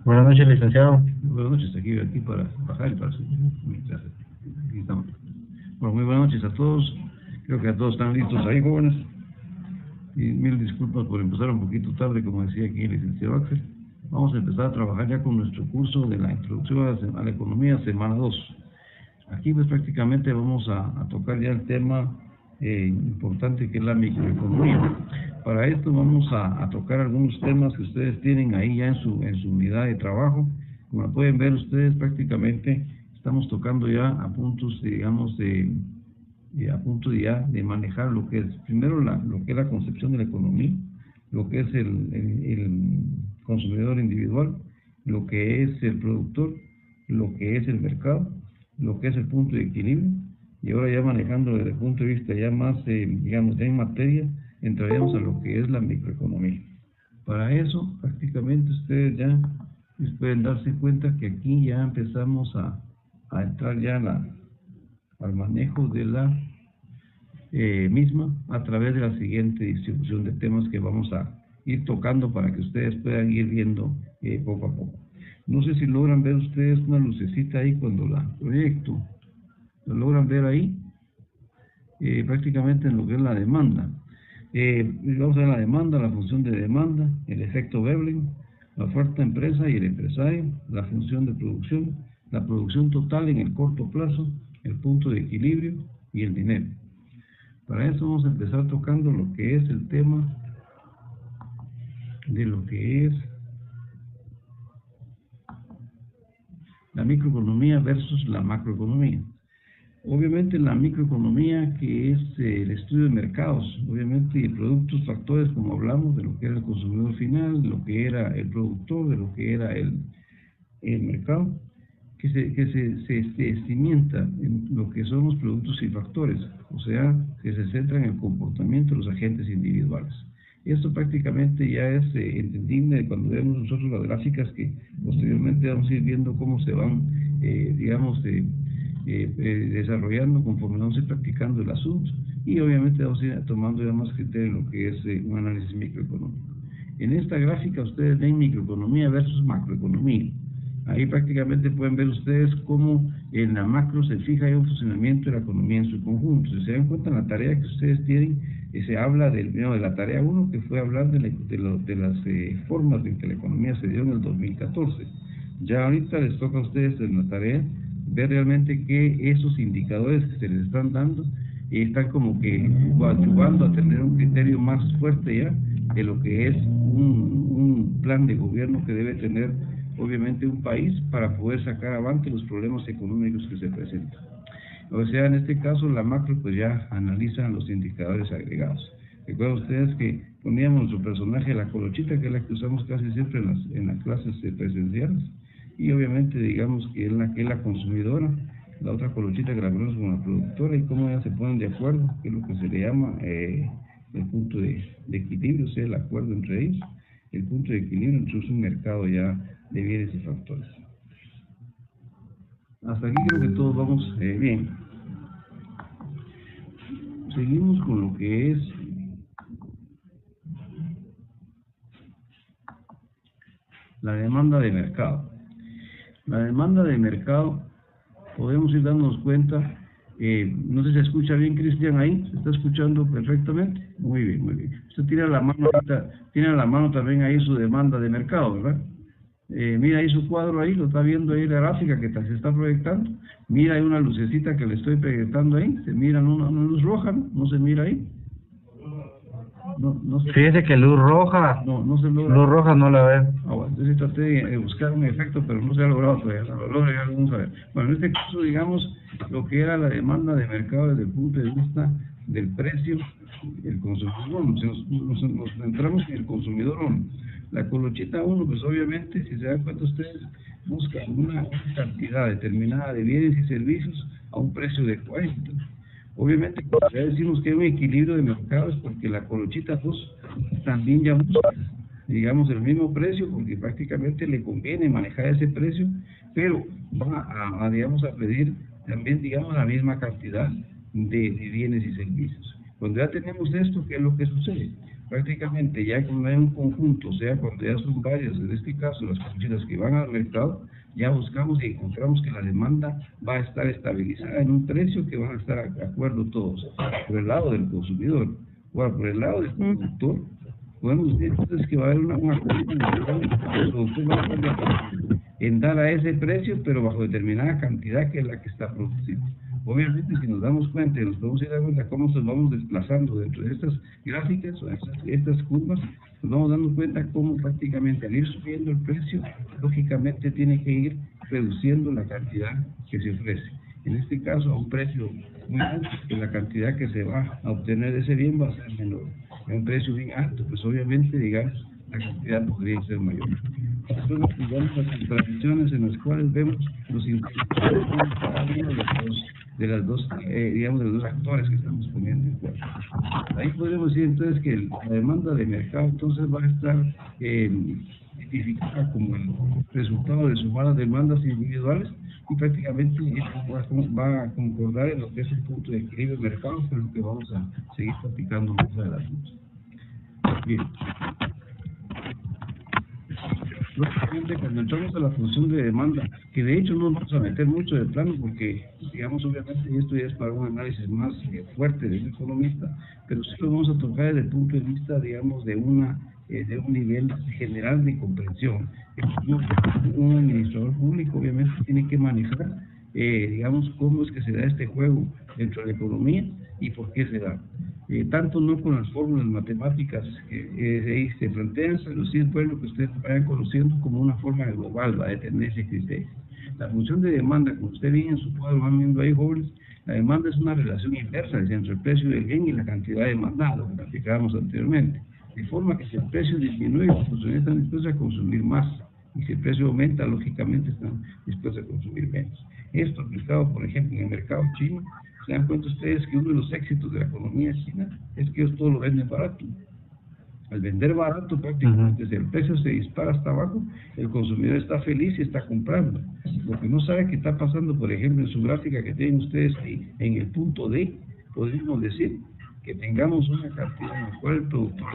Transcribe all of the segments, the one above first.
Buenas noches, licenciado. Buenas noches, aquí para bajar y para subir mi clase. Aquí estamos. Bueno, muy buenas noches a todos. Creo que a todos están listos ahí, jóvenes. Y mil disculpas por empezar un poquito tarde, como decía aquí el licenciado Axel. Vamos a empezar a trabajar ya con nuestro curso de la introducción a la economía, semana 2. Aquí pues prácticamente vamos a tocar ya el tema importante que es la microeconomía. Para esto vamos a tocar algunos temas que ustedes tienen ahí ya en su unidad de trabajo. Como pueden ver ustedes, prácticamente estamos tocando ya a puntos, digamos, a punto ya de manejar lo que es, primero lo que es la concepción de la economía, lo que es el consumidor individual, lo que es el productor, lo que es el mercado, lo que es el punto de equilibrio, y ahora ya manejando desde el punto de vista ya más, digamos, ya en materia, entraríamos a lo que es la microeconomía. Para eso, prácticamente ustedes ya pueden darse cuenta que aquí ya empezamos a entrar ya al manejo de la misma a través de la siguiente distribución de temas que vamos a ir tocando para que ustedes puedan ir viendo poco a poco. No sé si logran ver ustedes una lucecita ahí cuando la proyecto. ¿Lo logran ver ahí? Prácticamente en lo que es la demanda. Vamos a ver la demanda, la función de demanda, el efecto Veblen, la oferta empresa y el empresario, la función de producción, la producción total en el corto plazo, el punto de equilibrio y el dinero. Para eso vamos a empezar tocando lo que es el tema de lo que es la microeconomía versus la macroeconomía. Obviamente la microeconomía, que es el estudio de mercados, obviamente, y productos, factores, como hablamos, de lo que era el consumidor final, de lo que era el productor, de lo que era el mercado, que se cimienta en lo que son los productos y factores, o sea, que se centra en el comportamiento de los agentes individuales. Esto prácticamente ya es entendible cuando vemos nosotros las gráficas, que posteriormente vamos a ir viendo cómo se van, digamos, desarrollando conforme vamos a ir practicando el asunto, y obviamente vamos a ir tomando ya más criterio en lo que es un análisis microeconómico. En esta gráfica ustedes ven microeconomía versus macroeconomía. Ahí prácticamente pueden ver ustedes cómo en la macro se fija el funcionamiento de la economía en su conjunto. Si se dan cuenta en la tarea que ustedes tienen, se habla de la tarea 1, que fue hablar de las formas en que la economía se dio en el 2014. Ya ahorita les toca a ustedes en la tarea ver realmente que esos indicadores que se les están dando están como que ayudando a tener un criterio más fuerte ya de lo que es un plan de gobierno que debe tener obviamente un país para poder sacar adelante los problemas económicos que se presentan. O sea, en este caso la macro pues ya analiza los indicadores agregados. Recuerden ustedes que poníamos nuestro personaje, la colochita, que es la que usamos casi siempre en las clases presenciales, y obviamente digamos que es la consumidora, la otra colochita que la ponemos como la productora, y cómo ya se ponen de acuerdo, que es lo que se le llama el punto de equilibrio, o sea, el acuerdo entre ellos, el punto de equilibrio entre un mercado ya de bienes y factores. Hasta aquí creo que todos vamos bien. Seguimos con lo que es la demanda de mercado. La demanda de mercado, podemos ir dándonos cuenta, no sé si se escucha bien, Cristian, ahí, ¿se está escuchando perfectamente? Muy bien, muy bien. Usted tiene a la mano ahorita, tiene a la mano también ahí su demanda de mercado, ¿verdad? Mira ahí su cuadro ahí, lo está viendo ahí la gráfica que se está proyectando. Mira, hay una lucecita que le estoy proyectando ahí, se mira una luz roja, ¿no? ¿No se mira ahí? No fíjese que luz roja, no se logra. Luz roja no la veo. Bueno, entonces traté de buscar un efecto, pero no se ha logrado todavía, lo logra, ya lo vamos a ver. Bueno, en este caso, digamos, lo que era la demanda de mercado desde el punto de vista del precio, el consumidor, nos centramos en el consumidor 1. La colochita 1, pues obviamente, si se dan cuenta ustedes, buscan una cantidad determinada de bienes y servicios a un precio de 40. Obviamente, cuando ya decimos que hay un equilibrio de mercado, es porque la colochita 2 también ya busca, digamos, el mismo precio, porque prácticamente le conviene manejar ese precio, pero va digamos, a pedir también, digamos, la misma cantidad de bienes y servicios. Cuando ya tenemos esto, ¿qué es lo que sucede? prácticamente ya cuando hay un conjunto, o sea, cuando ya son varias, en este caso las colochitas que van al mercado, ya buscamos y encontramos que la demanda va a estar estabilizada en un precio que van a estar de acuerdo todos, por el lado del consumidor. Bueno, por el lado del productor, podemos decir entonces que va a haber un acuerdo en el cual el productor va a estar de acuerdo en dar a ese precio, pero bajo determinada cantidad que es la que está produciendo. Obviamente, si nos damos cuenta y nos podemos ir dando cuenta cómo nos vamos desplazando dentro de estas gráficas o estas curvas, nos vamos dando cuenta cómo prácticamente al ir subiendo el precio, lógicamente tiene que ir reduciendo la cantidad que se ofrece. En este caso, a un precio muy alto, que la cantidad que se va a obtener de ese bien va a ser menor. A un precio bien alto, pues obviamente, digamos, la cantidad podría ser mayor. Estas son, digamos, las contradicciones en las cuales vemos los intereses de cada uno de los dos actores que estamos poniendo en cuenta. Ahí podemos decir entonces que la demanda de mercado entonces va a estar identificada como el resultado de sumar las demandas individuales y prácticamente va a concordar en lo que es el punto de equilibrio del mercado, que es lo que vamos a seguir platicando más adelante. Bien. Lógicamente, cuando entramos a la función de demanda, que de hecho no nos vamos a meter mucho de plano porque, digamos, obviamente esto ya es para un análisis más fuerte de un economista, pero sí lo vamos a tocar desde el punto de vista, digamos, de un nivel general de comprensión. Un administrador público obviamente tiene que manejar, digamos, cómo es que se da este juego dentro de la economía y por qué se da. Tanto no con las fórmulas matemáticas que se plantean, pero sí es bueno que ustedes vayan conociendo como una forma global de tener ese criterio. La función de demanda, como usted ve en su cuadro, van viendo ahí, jóvenes, la demanda es una relación inversa entre el precio del bien y la cantidad demandada, lo que platicábamos anteriormente. De forma que si el precio disminuye, los consumidores están dispuestos a consumir más. Y si el precio aumenta, lógicamente están dispuestos a consumir menos. Esto aplicado, por ejemplo, en el mercado chino, se dan cuenta ustedes que uno de los éxitos de la economía china es que ellos todo lo venden barato. Al vender barato, prácticamente, si el precio se dispara hasta abajo, el consumidor está feliz y está comprando. Lo que no sabe que está pasando, por ejemplo, en su gráfica que tienen ustedes ahí, en el punto D, podríamos decir que tengamos una cantidad en la cual el productor,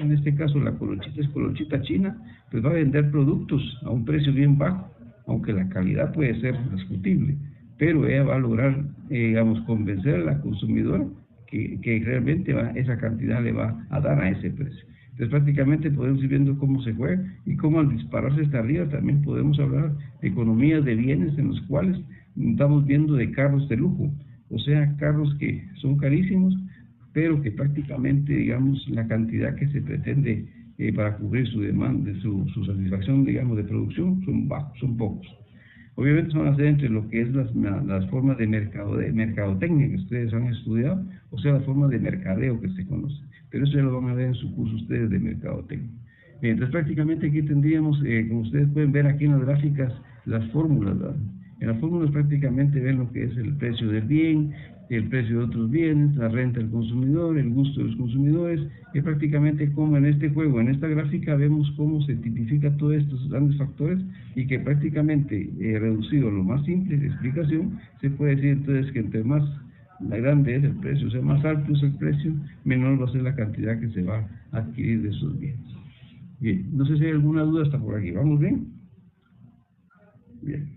en este caso la colochita es colochita china, pues va a vender productos a un precio bien bajo, aunque la calidad puede ser discutible, pero ella va a lograr, digamos, convencer a la consumidora que realmente esa cantidad le va a dar a ese precio. Entonces prácticamente podemos ir viendo cómo se juega y cómo al dispararse hasta arriba también podemos hablar de economías de bienes en los cuales estamos viendo de carros de lujo, o sea, carros que son carísimos, pero que prácticamente, digamos, la cantidad que se pretende para cubrir su demanda, su satisfacción, digamos, de producción, son bajos, son pocos. Obviamente son las entre lo que es las formas de mercadotecnia que ustedes han estudiado, o sea, las formas de mercadeo que se conocen. Pero eso ya lo van a ver en su curso ustedes de mercadotecnia. Bien, entonces prácticamente aquí tendríamos, como ustedes pueden ver aquí en las gráficas, las fórmulas, ¿verdad? En las fórmulas prácticamente ven lo que es el precio del bien, el precio de otros bienes, la renta del consumidor, el gusto de los consumidores, y prácticamente como en este juego, en esta gráfica vemos cómo se tipifica todos estos grandes factores y que prácticamente reducido a lo más simple de explicación, se puede decir entonces que entre más grande es el precio, o sea, más alto es el precio, menor va a ser la cantidad que se va a adquirir de esos bienes. Bien, no sé si hay alguna duda hasta por aquí, ¿vamos bien? Bien.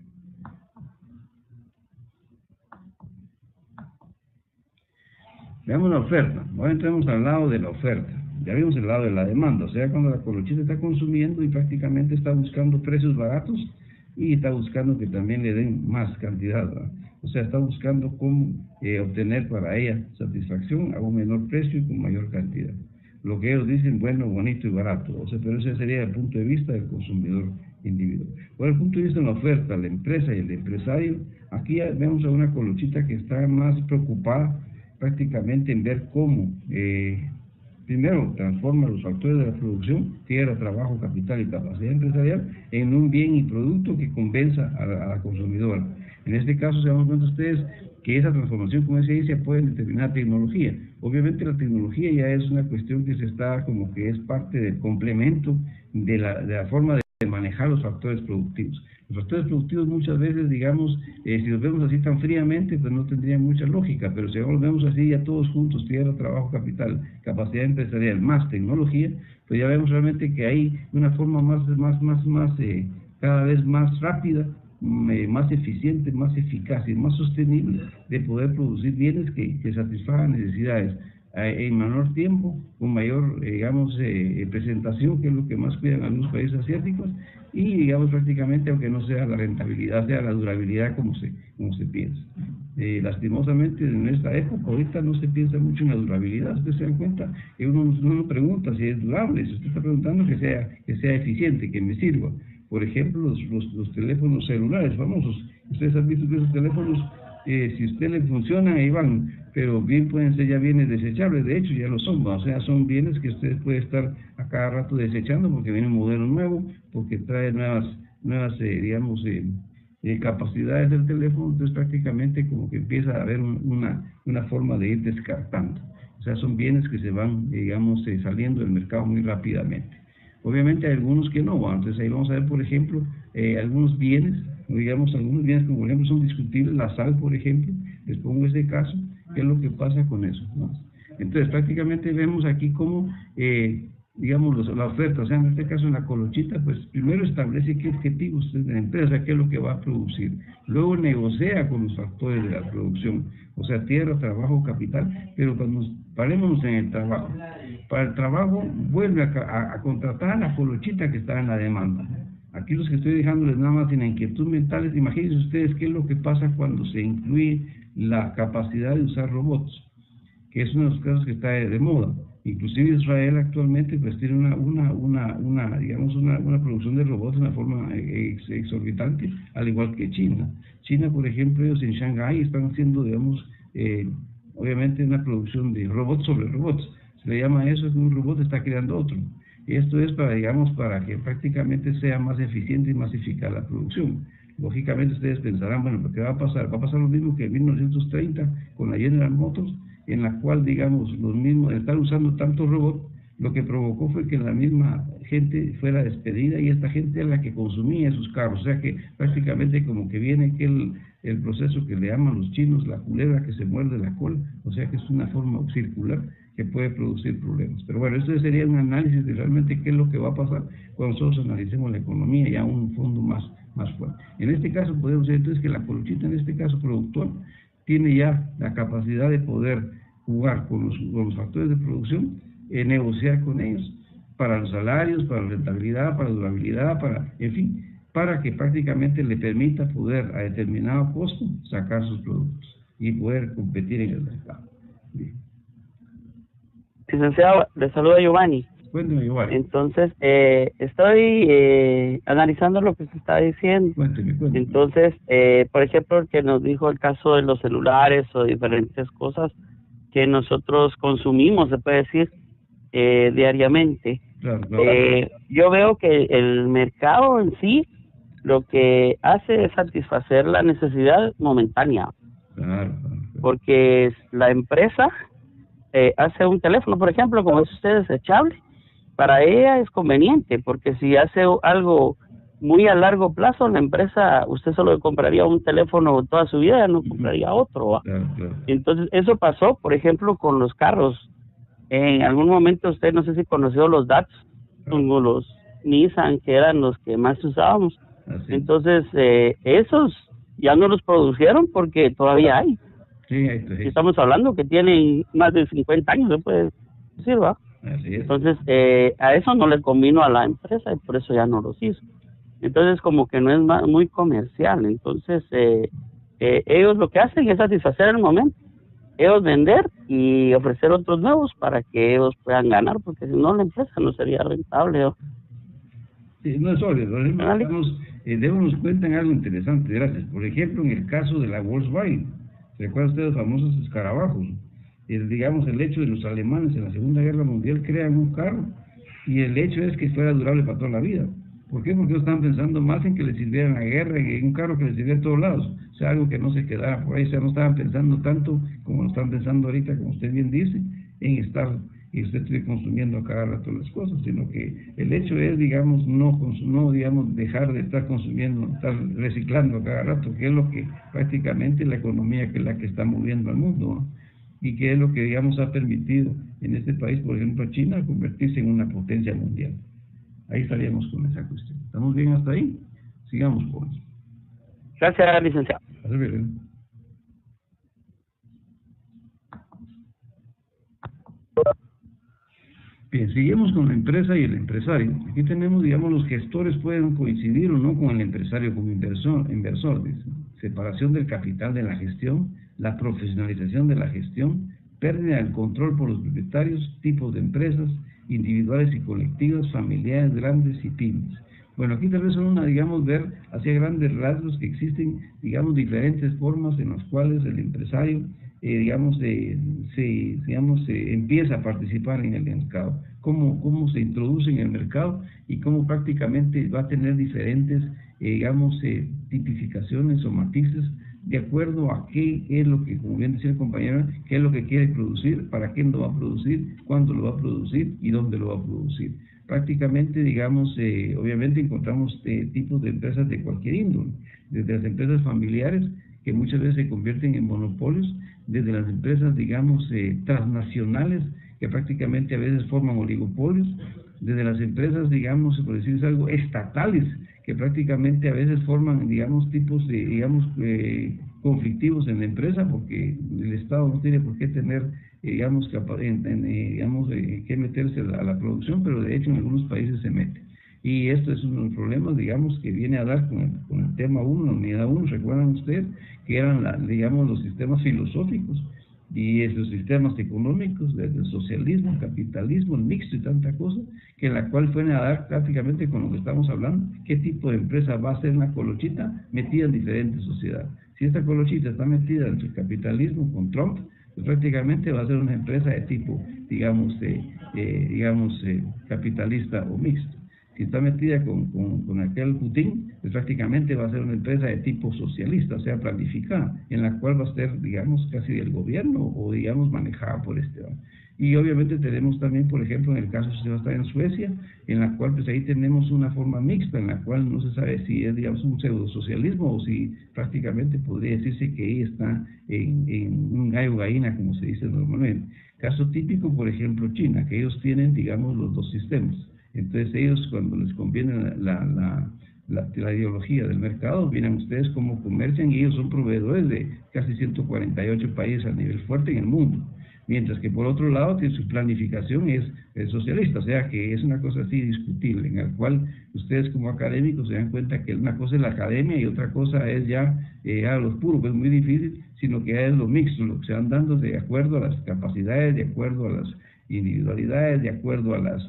Veamos la oferta. Ahora entremos al lado de la oferta. Ya vimos el lado de la demanda, o sea, cuando la colochita está consumiendo y prácticamente está buscando precios baratos y está buscando que también le den más cantidad, ¿verdad? O sea, está buscando cómo obtener para ella satisfacción a un menor precio y con mayor cantidad. Lo que ellos dicen, bueno, bonito y barato, o sea, pero ese sería el punto de vista del consumidor individual. Por el punto de vista de la oferta, la empresa y el empresario, aquí ya vemos a una colochita que está más preocupada prácticamente en ver cómo, primero, transforma los factores de la producción, tierra, trabajo, capital y capacidad empresarial, en un bien y producto que convenza a la consumidora. En este caso, se dan cuenta ustedes que esa transformación, como se dice, puede determinar tecnología. Obviamente la tecnología ya es una cuestión que se está como que es parte del complemento de la forma de de manejar los factores productivos. Los factores productivos muchas veces, digamos, si los vemos así tan fríamente, pues no tendrían mucha lógica, pero si los vemos así ya todos juntos, tierra, trabajo, capital, capacidad empresarial, más tecnología, pues ya vemos realmente que hay una forma cada vez más rápida, más eficiente, más eficaz y más sostenible de poder producir bienes que satisfagan necesidades en menor tiempo, con mayor, digamos, presentación, que es lo que más cuidan algunos países asiáticos, y, digamos, prácticamente, aunque no sea la rentabilidad, sea la durabilidad como se piensa. Lastimosamente, en esta época, ahorita no se piensa mucho en la durabilidad. Ustedes se dan cuenta, uno pregunta si es durable, si usted está preguntando que sea eficiente, que me sirva. Por ejemplo, los teléfonos celulares famosos. Ustedes han visto que esos teléfonos, si a usted le funcionan, ahí van, pero bien pueden ser ya bienes desechables, de hecho ya lo son, o sea, son bienes que usted puede estar a cada rato desechando porque viene un modelo nuevo, porque trae nuevas digamos, capacidades del teléfono, entonces prácticamente como que empieza a haber una forma de ir descartando. O sea, son bienes que se van, digamos, saliendo del mercado muy rápidamente. Obviamente hay algunos que no, entonces ahí vamos a ver, por ejemplo, algunos bienes, digamos, algunos bienes como por ejemplo son discutibles, la sal, por ejemplo, les pongo ese caso, ¿qué es lo que pasa con eso, ¿no? Entonces prácticamente vemos aquí cómo, digamos, la oferta, o sea, en este caso en la colochita, pues primero establece qué objetivos tiene la empresa, qué es lo que va a producir, luego negocia con los factores de la producción, o sea, tierra, trabajo, capital, pero cuando parémonos en el trabajo, para el trabajo vuelve a contratar a la colochita que está en la demanda. Aquí los que estoy dejándoles nada más en inquietud mentales, imagínense ustedes qué es lo que pasa cuando se incluye la capacidad de usar robots, que es uno de los casos que está de moda. Inclusive Israel actualmente pues tiene digamos una producción de robots de una forma exorbitante, al igual que China. China, por ejemplo, ellos en Shanghái están haciendo, digamos, obviamente una producción de robots sobre robots. Se le llama eso, que un robot está creando otro. Y esto es para que prácticamente sea más eficiente y más eficaz la producción. Lógicamente ustedes pensarán, bueno, ¿qué va a pasar? Va a pasar lo mismo que en 1930 con la General Motors, en la cual, digamos, los mismos, estar usando tantos robots, lo que provocó fue que la misma gente fuera despedida y esta gente era la que consumía esos carros. O sea que prácticamente como que viene el proceso que le llaman los chinos la culebra que se muerde la cola, o sea que es una forma circular que puede producir problemas. Pero bueno, esto sería un análisis de realmente qué es lo que va a pasar cuando nosotros analicemos la economía y a un fondo más fuerte. En este caso podemos decir entonces que la colochita, en este caso productor, tiene ya la capacidad de poder jugar con los factores de producción, negociar con ellos para los salarios, para la rentabilidad, para la durabilidad, en fin, para que prácticamente le permita poder a determinado costo sacar sus productos y poder competir en el mercado. Bien. Licenciado, le saluda Giovanni. Cuénteme, Giovanni. Entonces, estoy analizando lo que se está diciendo. Cuénteme. Entonces, por ejemplo, el que nos dijo el caso de los celulares o diferentes cosas que nosotros consumimos, se puede decir, diariamente. Claro. Yo veo que el mercado en sí lo que hace es satisfacer la necesidad momentánea. Claro. Porque la empresa hace un teléfono, por ejemplo, como es usted desechable, para ella es conveniente, porque si hace algo muy a largo plazo, la empresa, usted solo compraría un teléfono toda su vida, no compraría otro. Claro. Entonces, eso pasó, por ejemplo, con los carros. En algún momento usted, no sé si conoció los Datsun, como los Nissan, que eran los que más usábamos. Así. Entonces, esos ya no los produjeron porque todavía hay. Sí, ahí está. Estamos hablando que tienen más de 50 años, se puede decir, ¿va? Así es. Entonces, a eso no le convino a la empresa y por eso ya no los hizo. Entonces, como que no es muy comercial. Entonces, ellos lo que hacen es satisfacer el momento, ellos vender y ofrecer otros nuevos para que ellos puedan ganar, porque si no, la empresa no sería rentable, ¿no? Sí, no es sólido. Démonos cuenta en algo interesante, gracias. Por ejemplo, en el caso de la Volkswagen, ¿se recuerdan ustedes los famosos escarabajos? Digamos, el hecho de los alemanes en la Segunda Guerra Mundial crean un carro y el hecho es que fuera durable para toda la vida. ¿Por qué? Porque ellos estaban pensando más en que les sirviera la guerra y en un carro que les sirviera a todos lados. O sea, algo que no se quedara por ahí. O sea, no estaban pensando tanto como lo están pensando ahorita, como usted bien dice, en estar y usted esté consumiendo a cada rato las cosas, sino que el hecho es, digamos, no digamos, dejar de estar consumiendo, estar reciclando a cada rato, que es lo que prácticamente la economía que es la que está moviendo al mundo, ¿no? Y que es lo que, digamos, ha permitido en este país, por ejemplo, a China, convertirse en una potencia mundial. Ahí estaríamos con esa cuestión. ¿Estamos bien hasta ahí? Sigamos, jóvenes. Gracias, licenciado. A ver, bien, seguimos con la empresa y el empresario. Aquí tenemos, digamos, los gestores pueden coincidir o no con el empresario como inversor. Dice. Separación del capital de la gestión, la profesionalización de la gestión, pérdida del control por los propietarios, tipos de empresas, individuales y colectivas, familiares, grandes y pymes. Bueno, aquí tal vez son digamos, ver hacia grandes rasgos que existen, digamos, diferentes formas en las cuales el empresario, empieza a participar en el mercado, cómo se introduce en el mercado y cómo prácticamente va a tener diferentes, tipificaciones o matices de acuerdo a qué es lo que, como bien decía el compañero, qué es lo que quiere producir, para quién lo va a producir, cuándo lo va a producir y dónde lo va a producir. Prácticamente, obviamente encontramos tipos de empresas de cualquier índole, desde las empresas familiares, que muchas veces se convierten en monopolios, desde las empresas, transnacionales, que prácticamente a veces forman oligopolios, desde las empresas, por decirles algo, estatales, que prácticamente a veces forman, tipos conflictivos en la empresa, porque el Estado no tiene por qué tener, que meterse a la producción, pero de hecho en algunos países se mete. Y esto es uno de los problemas, que viene a dar con el tema 1, la unidad 1, recuerdan ustedes, que eran, los sistemas filosóficos y esos sistemas económicos, desde el socialismo, el capitalismo, el mixto y tanta cosa, que en la cual fueron a dar prácticamente con lo que estamos hablando, qué tipo de empresa va a ser una colochita metida en diferentes sociedades. Si esta colochita está metida en el capitalismo con Trump, pues prácticamente va a ser una empresa de tipo, capitalista o mixto. Si está metida con aquel Putin, pues prácticamente va a ser una empresa de tipo socialista, o sea, planificada, en la cual va a ser, casi del gobierno o, manejada por este hombre. Y obviamente tenemos también, por ejemplo, en el caso si usted va a estar en Suecia, en la cual pues ahí tenemos una forma mixta, en la cual no se sabe si es, un pseudo-socialismo o si prácticamente podría decirse que ahí está en un gallo gallina, como se dice normalmente. Caso típico, por ejemplo, China, que ellos tienen, los dos sistemas. Entonces ellos, cuando les conviene la ideología del mercado, vienen ustedes como comercian y ellos son proveedores de casi 148 países a nivel fuerte en el mundo. Mientras que por otro lado, su planificación es socialista, o sea que es una cosa así discutible, en la cual ustedes como académicos se dan cuenta que una cosa es la academia y otra cosa es ya los puros, que es muy difícil, sino que es lo mixto, lo que se van dando de acuerdo a las capacidades, de acuerdo a las individualidades, de acuerdo a las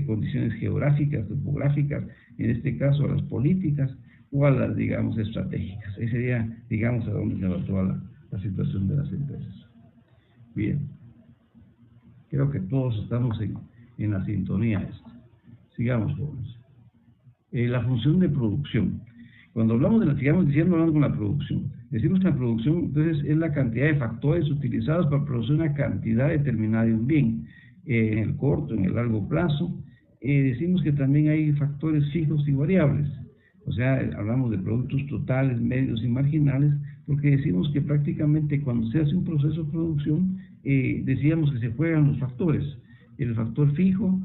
condiciones geográficas, topográficas, en este caso a las políticas o a las, estratégicas. Ese sería, a dónde se va toda la situación de las empresas. Bien, creo que todos estamos en la sintonía esta. Sigamos, jóvenes. La función de producción. Cuando hablamos hablando con la producción. Decimos que la producción, entonces, es la cantidad de factores utilizados para producir una cantidad determinada de un bien. En el corto, en el largo plazo, decimos que también hay factores fijos y variables, o sea, hablamos de productos totales, medios y marginales, porque decimos que prácticamente cuando se hace un proceso de producción, decíamos que se juegan los factores. El factor fijo,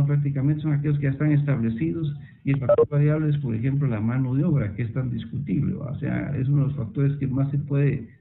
prácticamente son aquellos que ya están establecidos, y el factor variable es, por ejemplo, la mano de obra, que es tan discutible, o sea, es uno de los factores que más se puede,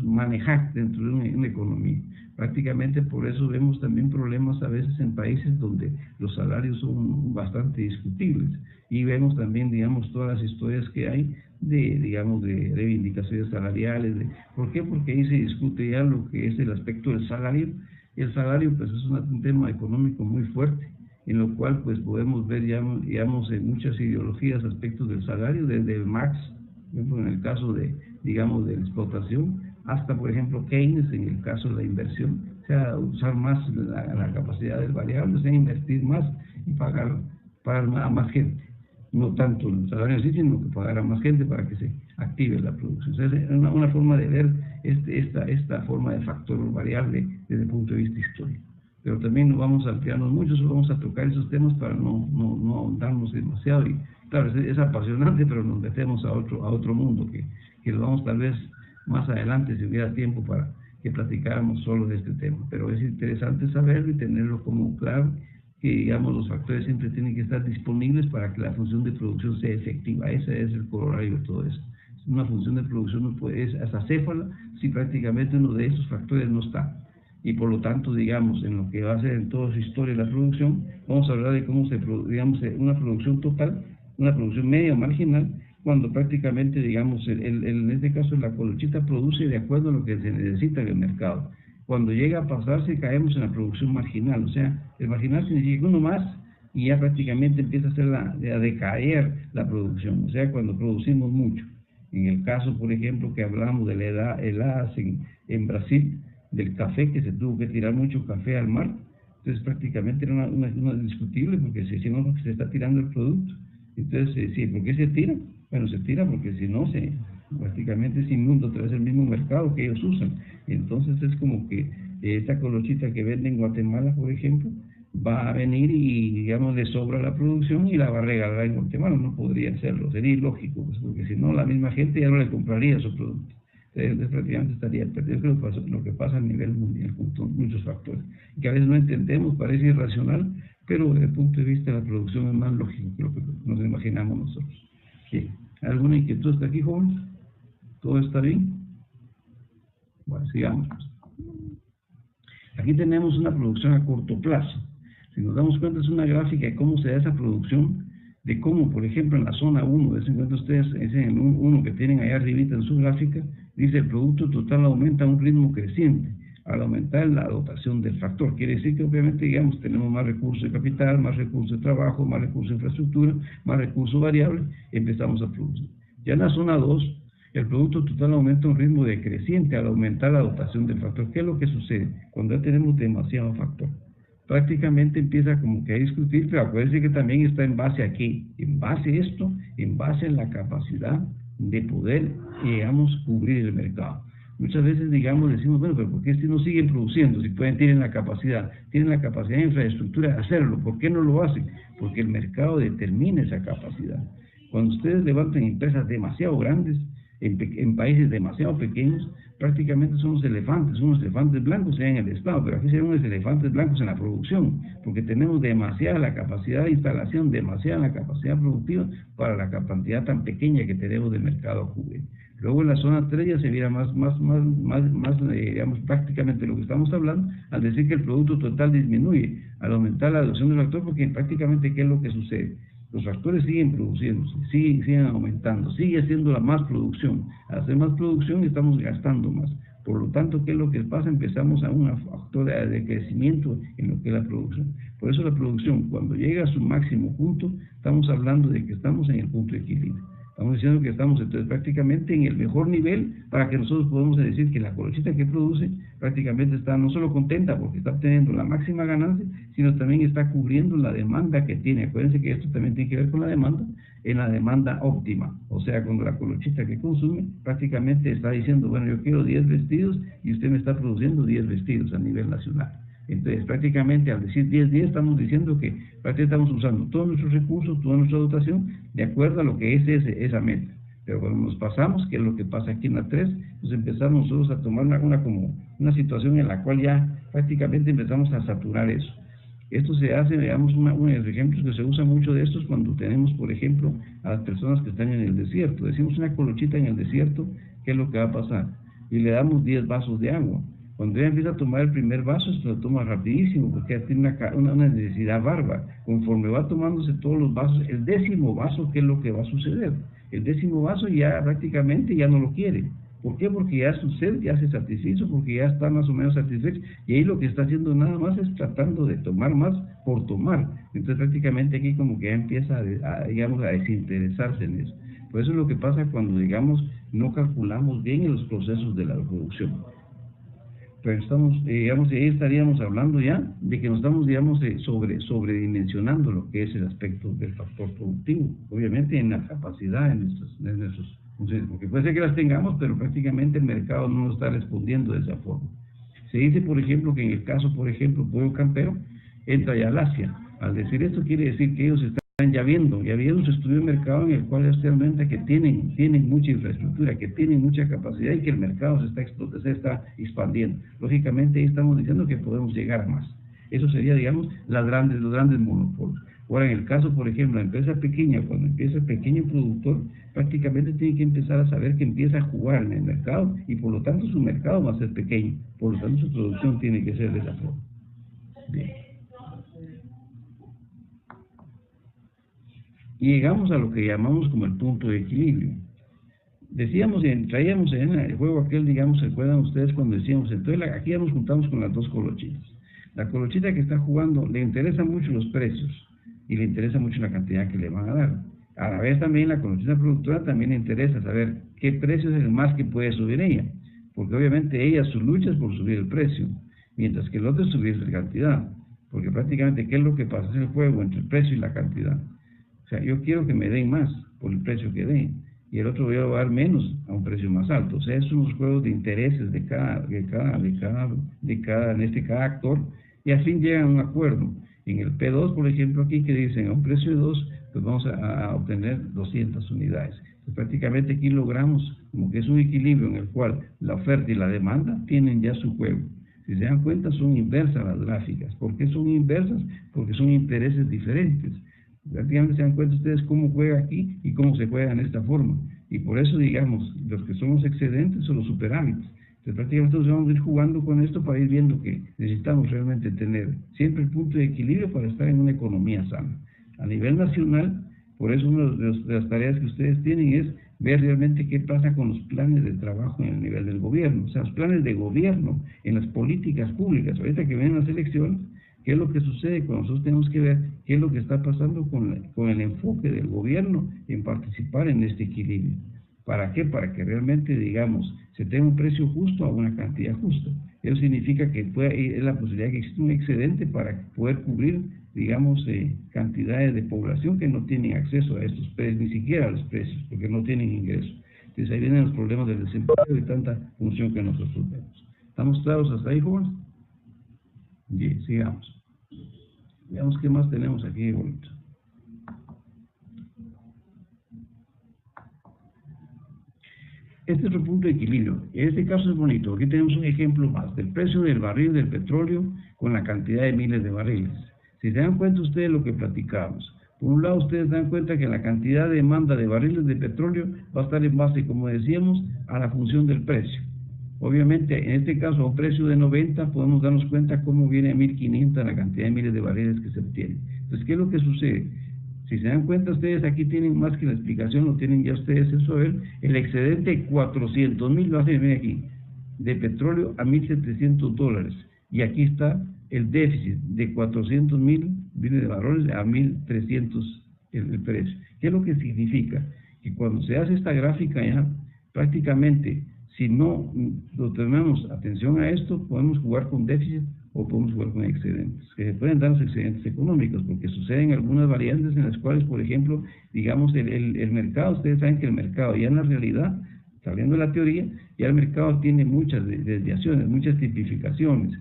manejar dentro de una economía. Prácticamente por eso vemos también problemas a veces en países donde los salarios son bastante discutibles, y vemos también, todas las historias que hay de reivindicaciones salariales. ¿Por qué? Porque ahí se discute ya lo que es el aspecto del salario. El salario pues es un tema económico muy fuerte, en lo cual pues podemos ver en muchas ideologías aspectos del salario, desde el Marx, por ejemplo, en el caso de la explotación, hasta por ejemplo Keynes en el caso de la inversión, o sea, usar más la capacidad del variable, o sea, invertir más y pagar pagar a más gente, no tanto el salario en sí, sino que pagar a más gente para que se active la producción. O sea, es una forma de ver esta forma de factor variable desde el punto de vista histórico. Pero también no vamos a ampliarnos mucho, solo vamos a tocar esos temas para no ahondarnos demasiado. Y claro, es apasionante, pero nos metemos a otro mundo que lo vamos tal vez más adelante, si hubiera tiempo para que platicáramos solo de este tema. Pero es interesante saberlo y tenerlo como claro, que digamos los factores siempre tienen que estar disponibles para que la función de producción sea efectiva. Ese es el corolario de todo eso. Una función de producción no puede, es hasta acéfala si prácticamente uno de esos factores no está. Y por lo tanto, digamos, en lo que va a ser en toda su historia la producción, vamos a hablar de cómo se produce, digamos, una producción total, una producción media o marginal, cuando prácticamente, digamos, en este caso la colochita produce de acuerdo a lo que se necesita en el mercado. Cuando llega a pasarse, caemos en la producción marginal, o sea, el marginal significa uno más y ya prácticamente empieza a decaer la producción, o sea, cuando producimos mucho. En el caso, por ejemplo, que hablamos de la heladas en Brasil, del café, que se tuvo que tirar mucho café al mar, entonces prácticamente era una discutible, porque si no se está tirando el producto. Entonces, sí, ¿por qué se tira? Bueno, se tira porque si no, prácticamente es inmundo a través del mismo mercado que ellos usan. Entonces es como que esta colochita que vende en Guatemala, por ejemplo, va a venir y, digamos, le sobra la producción y la va a regalar en Guatemala. No podría hacerlo, sería ilógico, pues, porque si no, la misma gente ya no le compraría su producto. Entonces prácticamente estaría perdido. Lo que pasa a nivel mundial con muchos factores, que a veces no entendemos, parece irracional, pero desde el punto de vista de la producción es más lógico que lo que nos imaginamos nosotros. ¿Sí? ¿Alguna inquietud hasta aquí, jóvenes? ¿Todo está bien? Bueno, sigamos. Aquí tenemos una producción a corto plazo. Si nos damos cuenta, es una gráfica de cómo se da esa producción, de cómo, por ejemplo, en la zona 1, de 50 ustedes, en uno que tienen allá arribita en su gráfica, dice el producto total aumenta a un ritmo creciente al aumentar la dotación del factor. Quiere decir que obviamente, digamos, tenemos más recursos de capital, más recursos de trabajo, más recursos de infraestructura, más recursos variables, empezamos a producir. Ya en la zona 2, el producto total aumenta a un ritmo decreciente al aumentar la dotación del factor. ¿Qué es lo que sucede cuando ya tenemos demasiado factor? Prácticamente empieza como que a discutir, pero acuérdense que también está en base a qué, en base a esto, en base a la capacidad de poder, digamos, cubrir el mercado. Muchas veces, digamos, decimos, bueno, pero ¿por qué no siguen produciendo? Si tienen la capacidad de infraestructura de hacerlo, ¿por qué no lo hacen? Porque el mercado determina esa capacidad. Cuando ustedes levantan empresas demasiado grandes, en países demasiado pequeños, prácticamente son unos elefantes blancos en el Estado, pero aquí serían unos elefantes blancos en la producción, porque tenemos demasiada la capacidad de instalación, demasiada la capacidad productiva para la cantidad tan pequeña que tenemos de mercado a cubrir. Luego en la zona 3 ya se viera más digamos, prácticamente lo que estamos hablando, al decir que el producto total disminuye, al aumentar la adopción del factor, porque prácticamente ¿qué es lo que sucede? Los factores siguen produciéndose, siguen aumentando, sigue haciendo la más producción. Al hacer más producción estamos gastando más. Por lo tanto, ¿qué es lo que pasa? Empezamos a un factor de crecimiento en lo que es la producción. Por eso la producción, cuando llega a su máximo punto, estamos hablando de que estamos en el punto de equilibrio. Estamos diciendo que estamos entonces prácticamente en el mejor nivel para que nosotros podamos decir que la colochita que produce prácticamente está no solo contenta porque está obteniendo la máxima ganancia, sino también está cubriendo la demanda que tiene. Acuérdense que esto también tiene que ver con la demanda, en la demanda óptima. O sea, cuando la colochita que consume prácticamente está diciendo, bueno, yo quiero 10 vestidos y usted me está produciendo 10 vestidos a nivel nacional. Entonces, prácticamente al decir 10-10, estamos diciendo que prácticamente estamos usando todos nuestros recursos, toda nuestra dotación, de acuerdo a lo que es esa meta. Pero cuando nos pasamos, que es lo que pasa aquí en la 3, pues empezamos nosotros a tomar una situación en la cual ya prácticamente empezamos a saturar eso. Esto se hace, veamos uno de los ejemplos que se usa mucho de estos cuando tenemos, por ejemplo, a las personas que están en el desierto. Decimos una colochita en el desierto, ¿qué es lo que va a pasar? Y le damos 10 vasos de agua. Cuando ella empieza a tomar el primer vaso, se lo toma rapidísimo, porque ella tiene una necesidad bárbara. Conforme va tomándose todos los vasos, el 10º vaso, ¿qué es lo que va a suceder? El 10º vaso ya prácticamente ya no lo quiere. ¿Por qué? Porque ya su sed ya se satisfizo, porque ya está más o menos satisfecho, y ahí lo que está haciendo nada más es tratando de tomar más por tomar. Entonces prácticamente aquí como que ya empieza a desinteresarse en eso. Por eso es lo que pasa cuando, digamos, no calculamos bien en los procesos de la producción. pero estamos, digamos, ahí estaríamos hablando ya de que nos estamos, digamos, sobredimensionando lo que es el aspecto del factor productivo, obviamente en la capacidad de nuestros funciones, porque puede ser que las tengamos, pero prácticamente el mercado no nos está respondiendo de esa forma. Se dice, por ejemplo, que en el caso, por ejemplo, Pueblo Campero entra ya al Asia. Al decir esto quiere decir que ellos están ya viendo su estudio de mercado en el cual actualmente que tienen mucha infraestructura, que tienen mucha capacidad y que el mercado se está expandiendo. Lógicamente ahí estamos diciendo que podemos llegar a más. Eso sería, digamos, los grandes monopolios. Ahora, en el caso, por ejemplo, la empresa pequeña, cuando empieza el pequeño productor, prácticamente tiene que empezar a saber que empieza a jugar en el mercado y por lo tanto su mercado va a ser pequeño, por lo tanto su producción tiene que ser de esa forma. Bien. Y llegamos a lo que llamamos como el punto de equilibrio. Traíamos en el juego aquel, digamos, ¿se acuerdan ustedes cuando decíamos? Entonces aquí ya nos juntamos con las dos colochitas. La colochita que está jugando le interesan mucho los precios y le interesa mucho la cantidad que le van a dar. A la vez también la colochita productora también le interesa saber qué precio es el más que puede subir ella, porque obviamente ella su lucha es por subir el precio, mientras que el otro es subir la cantidad, porque prácticamente ¿qué es lo que pasa? Es el juego entre el precio y la cantidad. O sea, yo quiero que me den más por el precio que den, y el otro voy a dar menos a un precio más alto. O sea, es unos juegos de intereses de cada actor, y al fin llegan a un acuerdo. En el P2, por ejemplo, aquí que dicen a un precio de 2, pues vamos a obtener 200 unidades. Pues prácticamente aquí logramos como que es un equilibrio en el cual la oferta y la demanda tienen ya su juego. Si se dan cuenta, son inversas las gráficas. ¿Por qué son inversas? Porque son intereses diferentes. Prácticamente se dan cuenta ustedes cómo juega aquí y cómo se juega en esta forma. Y por eso, digamos, los que somos excedentes son los superávites. Entonces, prácticamente nos vamos a ir jugando con esto para ir viendo que necesitamos realmente tener siempre el punto de equilibrio para estar en una economía sana. A nivel nacional, por eso una de las tareas que ustedes tienen es ver realmente qué pasa con los planes de trabajo en el nivel del gobierno, o sea, los planes de gobierno en las políticas públicas. Ahorita que vienen las elecciones, ¿qué es lo que sucede? Cuando nosotros tenemos que ver qué es lo que está pasando con el enfoque del gobierno en participar en este equilibrio. ¿Para qué? Para que realmente, digamos, se tenga un precio justo a una cantidad justa. Eso significa que es la posibilidad que existe un excedente para poder cubrir, digamos, cantidades de población que no tienen acceso a estos precios, ni siquiera a los precios, porque no tienen ingresos. Entonces ahí vienen los problemas del desempleo y tanta función que nosotros vemos. ¿Estamos claros hasta ahí, jóvenes? Bien, sigamos. Veamos qué más tenemos aquí bonito. Este es otro punto de equilibrio. En este caso es bonito. Aquí tenemos un ejemplo más del precio del barril del petróleo con la cantidad de miles de barriles. Si se dan cuenta ustedes lo que platicamos, por un lado ustedes dan cuenta que la cantidad de demanda de barriles de petróleo va a estar en base, como decíamos, a la función del precio. Obviamente, en este caso, a un precio de 90, podemos darnos cuenta cómo viene a 1500 la cantidad de miles de barriles que se obtienen. Entonces, ¿qué es lo que sucede? Si se dan cuenta ustedes, aquí tienen más que la explicación, lo tienen ya ustedes eso a ver, el excedente de 400,000, lo hacen aquí, de petróleo a $1,700. Y aquí está el déficit de 400,000 miles de barriles a 1,300 el precio. ¿Qué es lo que significa? Que cuando se hace esta gráfica ya, prácticamente, si no lo tenemos atención a esto, podemos jugar con déficit o podemos jugar con excedentes, que se pueden dar los excedentes económicos, porque suceden algunas variantes en las cuales, por ejemplo, digamos, el mercado, ustedes saben que el mercado ya en la realidad, saliendo de la teoría, ya el mercado tiene muchas desviaciones, muchas tipificaciones,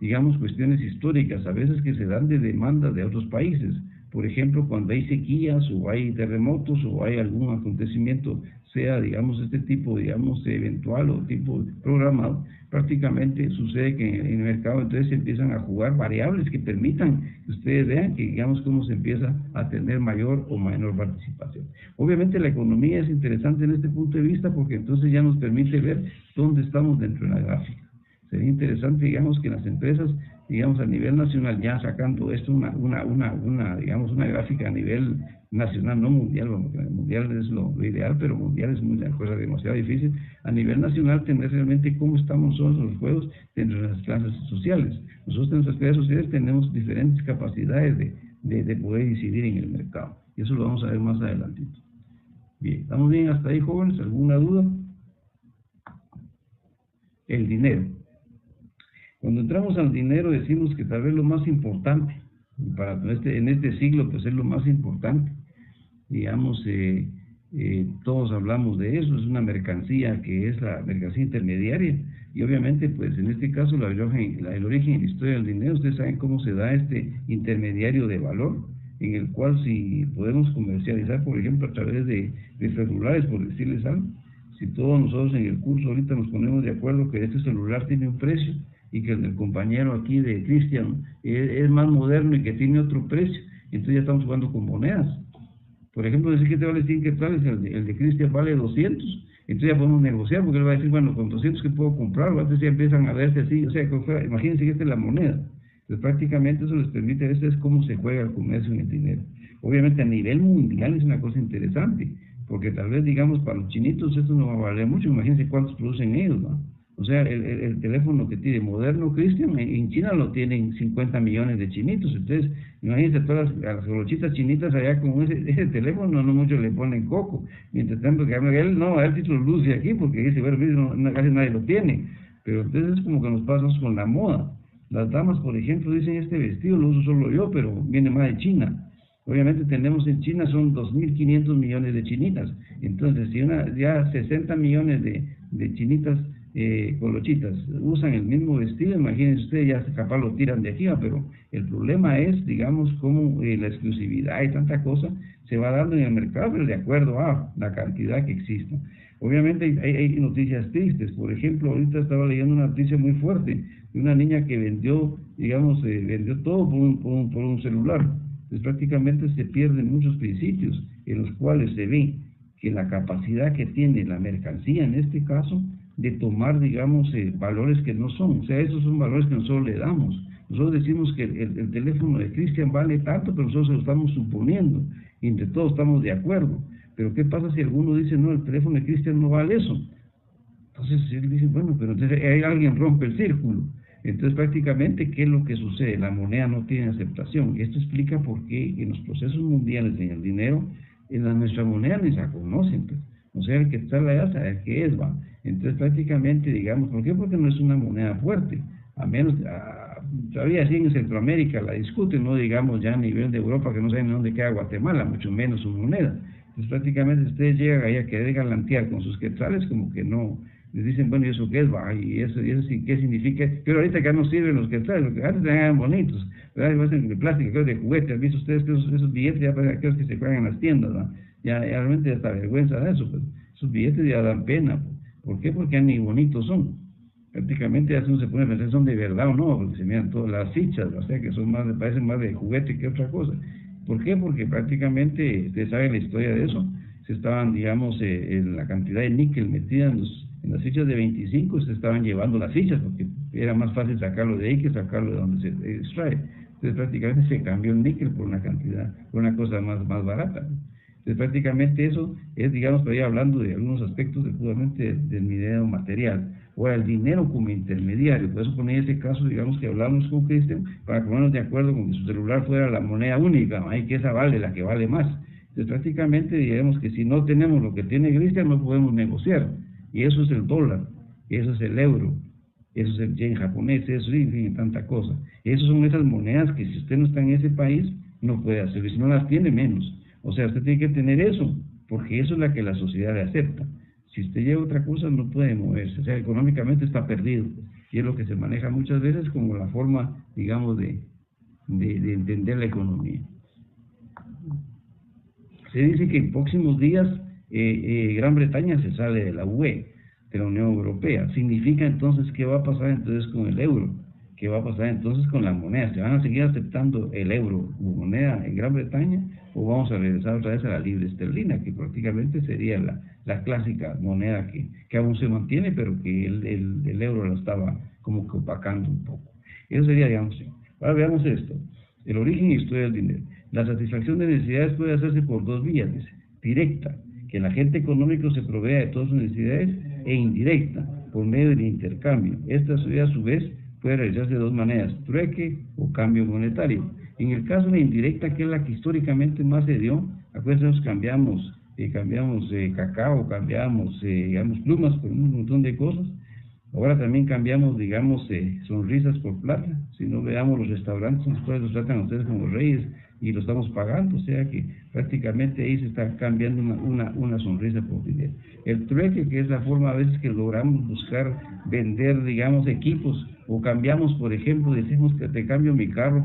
digamos, cuestiones históricas, a veces que se dan de demanda de otros países. Por ejemplo, cuando hay sequías o hay terremotos o hay algún acontecimiento, sea, digamos, este tipo, digamos, eventual o tipo programado, prácticamente sucede que en el mercado entonces se empiezan a jugar variables que permitan que ustedes vean que, digamos, cómo se empieza a tener mayor o menor participación. Obviamente la economía es interesante en este punto de vista porque entonces ya nos permite ver dónde estamos dentro de la gráfica. Sería interesante, digamos, que las empresas, digamos, a nivel nacional, ya sacando esto, digamos, una gráfica a nivel nacional, no mundial, porque mundial es lo ideal, pero mundial es una cosa demasiado difícil. A nivel nacional, tener realmente cómo estamos nosotros los juegos dentro de las clases sociales. Nosotros en nuestras clases sociales tenemos diferentes capacidades de poder incidir en el mercado. Y eso lo vamos a ver más adelantito. Bien, ¿estamos bien hasta ahí, jóvenes? ¿Alguna duda? El dinero. Cuando entramos al dinero decimos que tal vez lo más importante, en este siglo pues es lo más importante, digamos, todos hablamos de eso, es una mercancía que es la mercancía intermediaria, y obviamente pues en este caso el origen y la historia del dinero, ustedes saben cómo se da este intermediario de valor, en el cual si podemos comercializar, por ejemplo, a través de celulares, por decirles algo, si todos nosotros en el curso ahorita nos ponemos de acuerdo que este celular tiene un precio, y que el del compañero aquí de Cristian es más moderno y que tiene otro precio, entonces ya estamos jugando con monedas. Por ejemplo, decir que te vale 100 quetzales, el de Cristian vale 200, entonces ya podemos negociar, porque él va a decir, bueno, con 200 que puedo comprar, entonces ya empiezan a verse así, o sea, imagínense que esta es la moneda. Entonces prácticamente eso les permite, a veces cómo se juega el comercio en el dinero. Obviamente a nivel mundial es una cosa interesante, porque tal vez, digamos, para los chinitos esto no va a valer mucho, imagínense cuántos producen ellos, ¿no? O sea, el teléfono que tiene moderno Cristian, en China lo tienen 50 millones de chinitos. Entonces, imagínense todas las colochitas chinitas allá con ese teléfono, no muchos le ponen coco. Mientras tanto, que él no va a dar título luce aquí porque dice, bueno, casi nadie lo tiene. Pero entonces es como que nos pasamos con la moda. Las damas, por ejemplo, dicen este vestido lo uso solo yo, pero viene más de China. Obviamente tenemos en China son 2.500 millones de chinitas. Entonces, si ya 60 millones de chinitas colochitas usan el mismo vestido, imagínense ustedes, ya capaz lo tiran de aquí, pero el problema es, digamos, cómo la exclusividad y tanta cosa se va dando en el mercado, pero de acuerdo a la cantidad que existe. Obviamente hay noticias tristes. Por ejemplo, ahorita estaba leyendo una noticia muy fuerte de una niña que vendió, digamos, vendió todo por un celular. Entonces prácticamente se pierden muchos principios en los cuales se ve que la capacidad que tiene la mercancía, en este caso, de tomar, digamos, valores que no son. O sea, esos son valores que nosotros le damos. Nosotros decimos que el teléfono de Cristian vale tanto, pero nosotros se lo estamos suponiendo, y entre todos estamos de acuerdo. Pero ¿qué pasa si alguno dice, no, el teléfono de Cristian no vale eso? Entonces él dice, bueno, pero entonces alguien rompe el círculo. Entonces prácticamente, ¿qué es lo que sucede? La moneda no tiene aceptación. Esto explica por qué en los procesos mundiales en el dinero, nuestra moneda ni se conocen, pues. O sea, el que está allá sabe qué es, va. Entonces prácticamente, digamos, ¿por qué? Porque no es una moneda fuerte. A menos, todavía así en Centroamérica la discuten, no digamos ya a nivel de Europa, que no saben dónde queda Guatemala, mucho menos su moneda. Entonces prácticamente ustedes llegan ahí a querer galantear con sus quetzales, como que no, les dicen, bueno, ¿y eso qué es, va? Y eso sí, ¿qué significa? Pero ahorita ya no sirven los quetzales, porque antes eran bonitos, ¿verdad? De plástico, creo, de juguete. ¿Han visto ustedes que esos billetes ya parecen aquellos que se juegan en las tiendas, ¿no? Ya realmente hasta vergüenza de eso, pues. Esos billetes ya dan pena, pues. ¿Por qué? Porque ya ni bonitos son. Prácticamente ya uno se pone a pensar son de verdad o no, porque se miran todas las fichas, o sea que son parecen más de juguete que otra cosa. ¿Por qué? Porque prácticamente, ustedes saben la historia de eso, se estaban, digamos, en la cantidad de níquel metida en las fichas de 25, se estaban llevando las fichas, porque era más fácil sacarlo de ahí que sacarlo de donde se extrae. Entonces prácticamente se cambió el níquel por una cantidad, por una cosa más barata. Entonces prácticamente eso es, digamos, todavía hablando de algunos aspectos puramente del dinero material, o el dinero como intermediario. Por eso poner ese caso, digamos, que hablamos con Cristian, para ponernos de acuerdo con que su celular fuera la moneda única, y que esa vale, la que vale más. Entonces prácticamente digamos que si no tenemos lo que tiene Cristian, no podemos negociar, y eso es el dólar, eso es el euro, eso es el yen japonés, eso y en fin, tanta cosa. Esas son esas monedas que si usted no está en ese país, no puede hacer, y si no las tiene, menos. O sea, usted tiene que tener eso, porque eso es la que la sociedad le acepta. Si usted lleva otra cosa, no puede moverse. O sea, económicamente está perdido. Y es lo que se maneja muchas veces como la forma, digamos, de entender la economía. Se dice que en próximos días Gran Bretaña se sale de la UE, de la Unión Europea. Significa entonces, ¿qué va a pasar entonces con el euro? ¿Qué va a pasar entonces con la moneda? ¿Se van a seguir aceptando el euro como moneda en Gran Bretaña o vamos a regresar otra vez a la libra esterlina, que prácticamente sería la clásica moneda que aún se mantiene, pero que el euro lo estaba como que opacando un poco? Eso sería, digamos. Ahora veamos esto. El origen y historia del dinero. La satisfacción de necesidades puede hacerse por dos vías, dice. Directa, que el agente económico se provea de todas sus necesidades, e indirecta, por medio del intercambio. Esta a su vez puede realizarse de dos maneras, trueque o cambio monetario. En el caso de la indirecta, que es la que históricamente más se dio, acuérdense, cambiamos cacao, cambiamos, digamos, plumas por un montón de cosas. Ahora también cambiamos, digamos, sonrisas por plata. Si no veamos los restaurantes, después los tratan a ustedes como reyes y lo estamos pagando. O sea que prácticamente ahí se está cambiando una sonrisa por dinero. El trueque, que es la forma a veces que logramos buscar vender, digamos, equipos, o cambiamos, por ejemplo, decimos que te cambio mi carro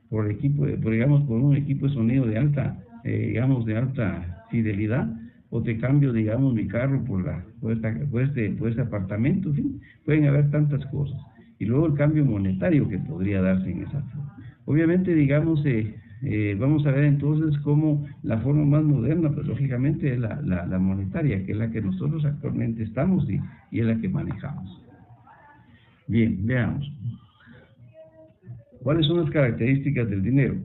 por equipo, digamos, por un equipo de sonido de alta, digamos, de alta fidelidad, o te cambio, digamos, mi carro por este apartamento, en fin, pueden haber tantas cosas. Y luego el cambio monetario que podría darse en esa forma. Obviamente, digamos, vamos a ver entonces cómo la forma más moderna, pues lógicamente es la monetaria, que es la que nosotros actualmente estamos y es la que manejamos. Bien, veamos. ¿Cuáles son las características del dinero?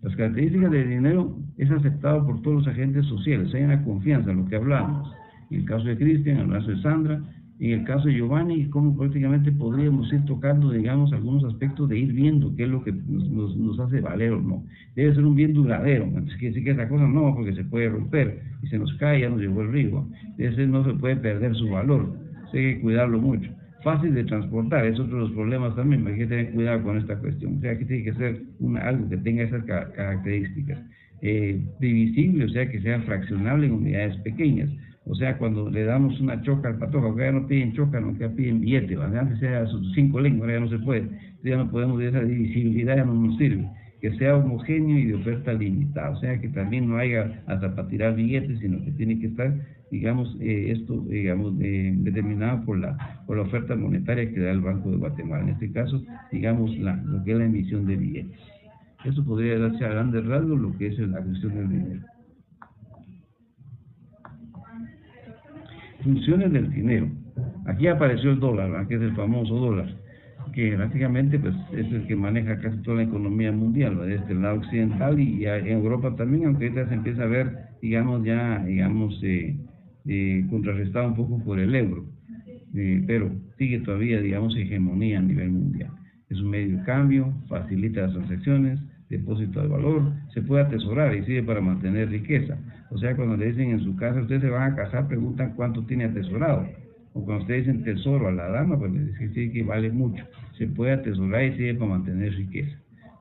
Las características del dinero es aceptado por todos los agentes sociales, hay una confianza en lo que hablamos. En el caso de Cristian, en el caso de Sandra, en el caso de Giovanni, cómo prácticamente podríamos ir tocando, digamos, algunos aspectos de ir viendo qué es lo que nos hace valer o no. Debe ser un bien duradero, es que esa cosa no, porque se puede romper y se nos cae, ya nos llevó el río. Debe ser, no se puede perder su valor, hay que cuidarlo mucho. Fácil de transportar, es otro de los problemas también, hay que tener cuidado con esta cuestión. O sea, que tiene que ser algo que tenga esas características. Divisible, o sea, que sea fraccionable en unidades pequeñas. O sea, cuando le damos una choca al patojo, que ya no piden choca, no, que ya piden billete, ¿vale? Antes era sus 5 lenguas, ya no se puede. Ya no podemos, esa divisibilidad ya no nos sirve. Que sea homogéneo y de oferta limitada, o sea, que también no haya hasta para tirar billetes, sino que tiene que estar, digamos, determinado por la oferta monetaria que da el Banco de Guatemala. En este caso, digamos, lo que es la emisión de billetes. Eso podría darse a grandes rasgos lo que es la cuestión del dinero. Funciones del dinero. Aquí apareció el dólar, ¿verdad? Que es el famoso dólar, que prácticamente pues, es el que maneja casi toda la economía mundial, ¿verdad? De este lado occidental y en Europa también, aunque ahorita se empieza a ver, digamos, contrarrestado un poco por el euro, pero sigue todavía, digamos, hegemonía a nivel mundial. Es un medio de cambio, facilita las transacciones, depósito de valor, se puede atesorar y sirve para mantener riqueza. O sea, cuando le dicen en su casa, ustedes se van a casar, preguntan cuánto tiene atesorado. O cuando ustedes dicen tesoro a la dama, pues les dicen que vale mucho. Se puede atesorar y sirve para mantener riqueza.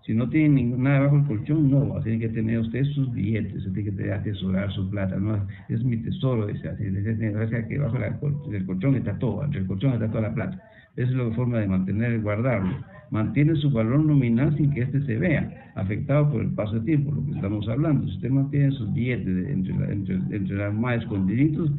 Si no tienen nada bajo el colchón, no, tienen que tener ustedes sus billetes, tienen que atesorar su plata, no, es mi tesoro, gracias que bajo el colchón está todo, entre el colchón está toda la plata. Esa es la forma de mantener, guardarlo. Mantiene su valor nominal sin que éste se vea afectado por el paso de tiempo, lo que estamos hablando. Si usted mantiene sus billetes entre las más escondiditos,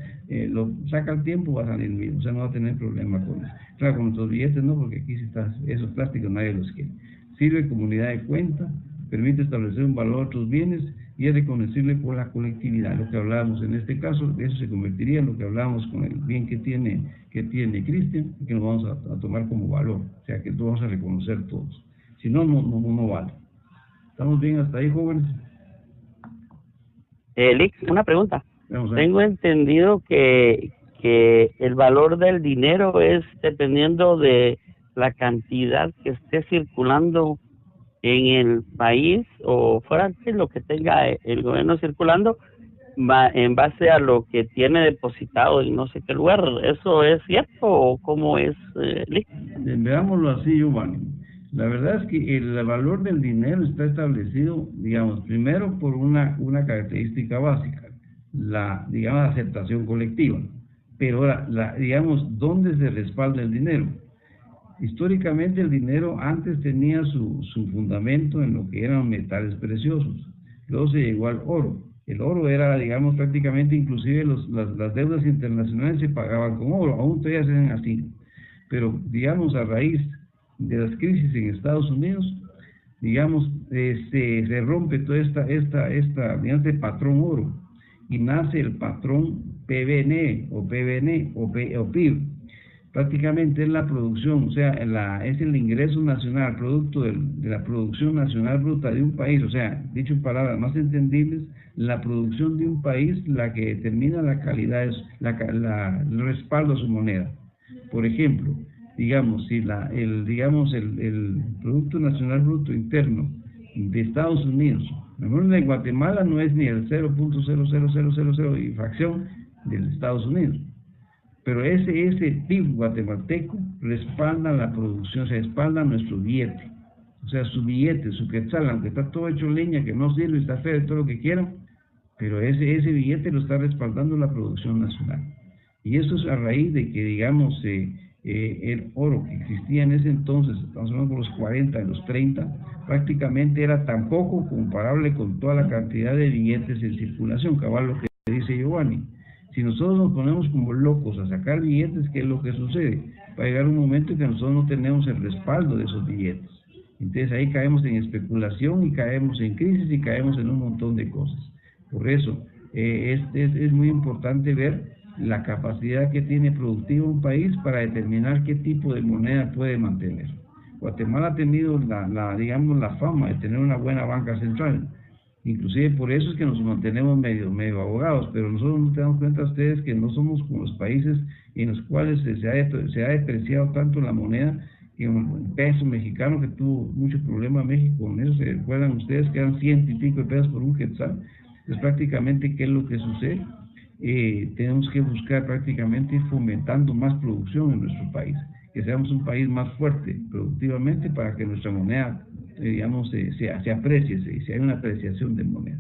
lo saca el tiempo, va a salir mismo, o sea, no va a tener problema con eso. Claro, con nuestros billetes no, porque aquí si está, esos plásticos nadie los quiere. Sirve como unidad de cuenta, permite establecer un valor a otros bienes y es reconocible por la colectividad. Lo que hablábamos en este caso, eso se convertiría en lo que hablábamos con el bien que tiene Cristian, que nos vamos a tomar como valor, o sea, que lo vamos a reconocer todos. Si no, no vale. ¿Estamos bien hasta ahí, jóvenes? Lix, una pregunta. Tengo entendido que el valor del dinero es dependiendo de la cantidad que esté circulando en el país o fuera de lo que tenga el gobierno circulando, va en base a lo que tiene depositado en no sé qué lugar. ¿Eso es cierto o cómo es, Lix? Veámoslo así, Giovanni. La verdad es que el valor del dinero está establecido, digamos, primero por una característica básica, la, digamos, aceptación colectiva. Pero ahora, digamos, ¿dónde se respalda el dinero? Históricamente el dinero antes tenía su fundamento en lo que eran metales preciosos, luego se llegó al oro. El oro era, digamos, prácticamente, inclusive las deudas internacionales se pagaban con oro, aún todavía se hacen así. Pero, digamos, a raíz de las crisis en Estados Unidos, digamos, se rompe toda este patrón oro y nace el patrón PBN o PIB. Prácticamente es la producción, o sea, es el ingreso nacional, producto de la producción nacional bruta de un país, o sea, dicho en palabras más entendibles, la producción de un país la que determina la calidad, el respaldo a su moneda. Por ejemplo, digamos, si el Producto Nacional Bruto Interno de Estados Unidos, mejor de Guatemala no es ni el 0.00000 y fracción de Estados Unidos. pero ese PIB guatemalteco respalda la producción, se respalda nuestro billete. O sea, su billete, su quetzal, aunque está todo hecho leña, que no sirve, está feo, todo lo que quieran, pero ese billete lo está respaldando la producción nacional. Y eso es a raíz de que, digamos, el oro que existía en ese entonces, estamos hablando de los 40, de los 30, prácticamente era tan poco comparable con toda la cantidad de billetes en circulación, cabal lo que dice Giovanni. Si nosotros nos ponemos como locos a sacar billetes, ¿qué es lo que sucede? Va a llegar un momento en que nosotros no tenemos el respaldo de esos billetes. Entonces ahí caemos en especulación y caemos en crisis y caemos en un montón de cosas. Por eso es muy importante ver la capacidad que tiene productiva un país para determinar qué tipo de moneda puede mantener. Guatemala ha tenido digamos, la fama de tener una buena banca central. Inclusive por eso es que nos mantenemos medio abogados, pero nosotros nos damos cuenta a ustedes que no somos como los países en los cuales se ha depreciado tanto la moneda, que el peso mexicano, que tuvo mucho problema México con eso. ¿Se recuerdan ustedes que eran 100 y pico de pesos por un quetzal? Entonces prácticamente, ¿qué es lo que sucede? Tenemos que buscar prácticamente ir fomentando más producción en nuestro país, que seamos un país más fuerte productivamente para que nuestra moneda, digamos, se aprecie, y se haya una apreciación de moneda.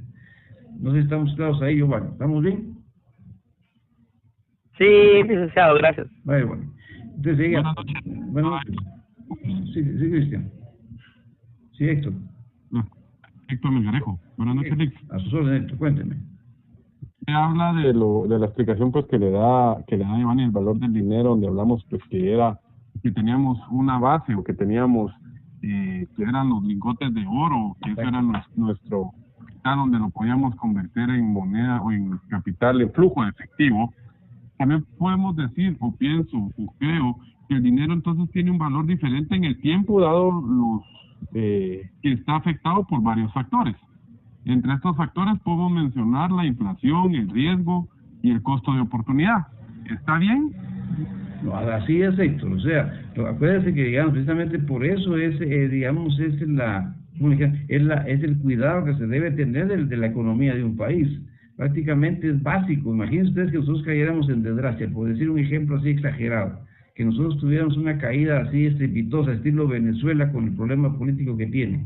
No sé si estamos claros ahí, Giovanni. ¿Estamos bien? Sí, licenciado, gracias. Vale, bueno. Entonces, buenas noches. Sí, Cristian. Sí, Héctor. Héctor Melgarejo. Buenas noches, Lic. A sus órdenes, Héctor, cuénteme. Se habla de la explicación pues que le da Giovanni el valor del dinero, donde hablamos pues que teníamos una base, o que teníamos que eran los lingotes de oro, que eso era nuestro capital, donde lo podíamos convertir en moneda o en capital, en flujo de efectivo. También podemos decir, o pienso, o creo, que el dinero entonces tiene un valor diferente en el tiempo, dado que está afectado por varios factores. Entre estos factores podemos mencionar la inflación, el riesgo y el costo de oportunidad. ¿Está bien? No, así es, Héctor. O sea, acuérdense que, digamos, precisamente por eso es el cuidado que se debe tener de la economía de un país. Prácticamente es básico. Imagínense ustedes que nosotros cayéramos en desgracia, por decir un ejemplo así exagerado, que nosotros tuviéramos una caída así estrepitosa, estilo Venezuela, con el problema político que tiene.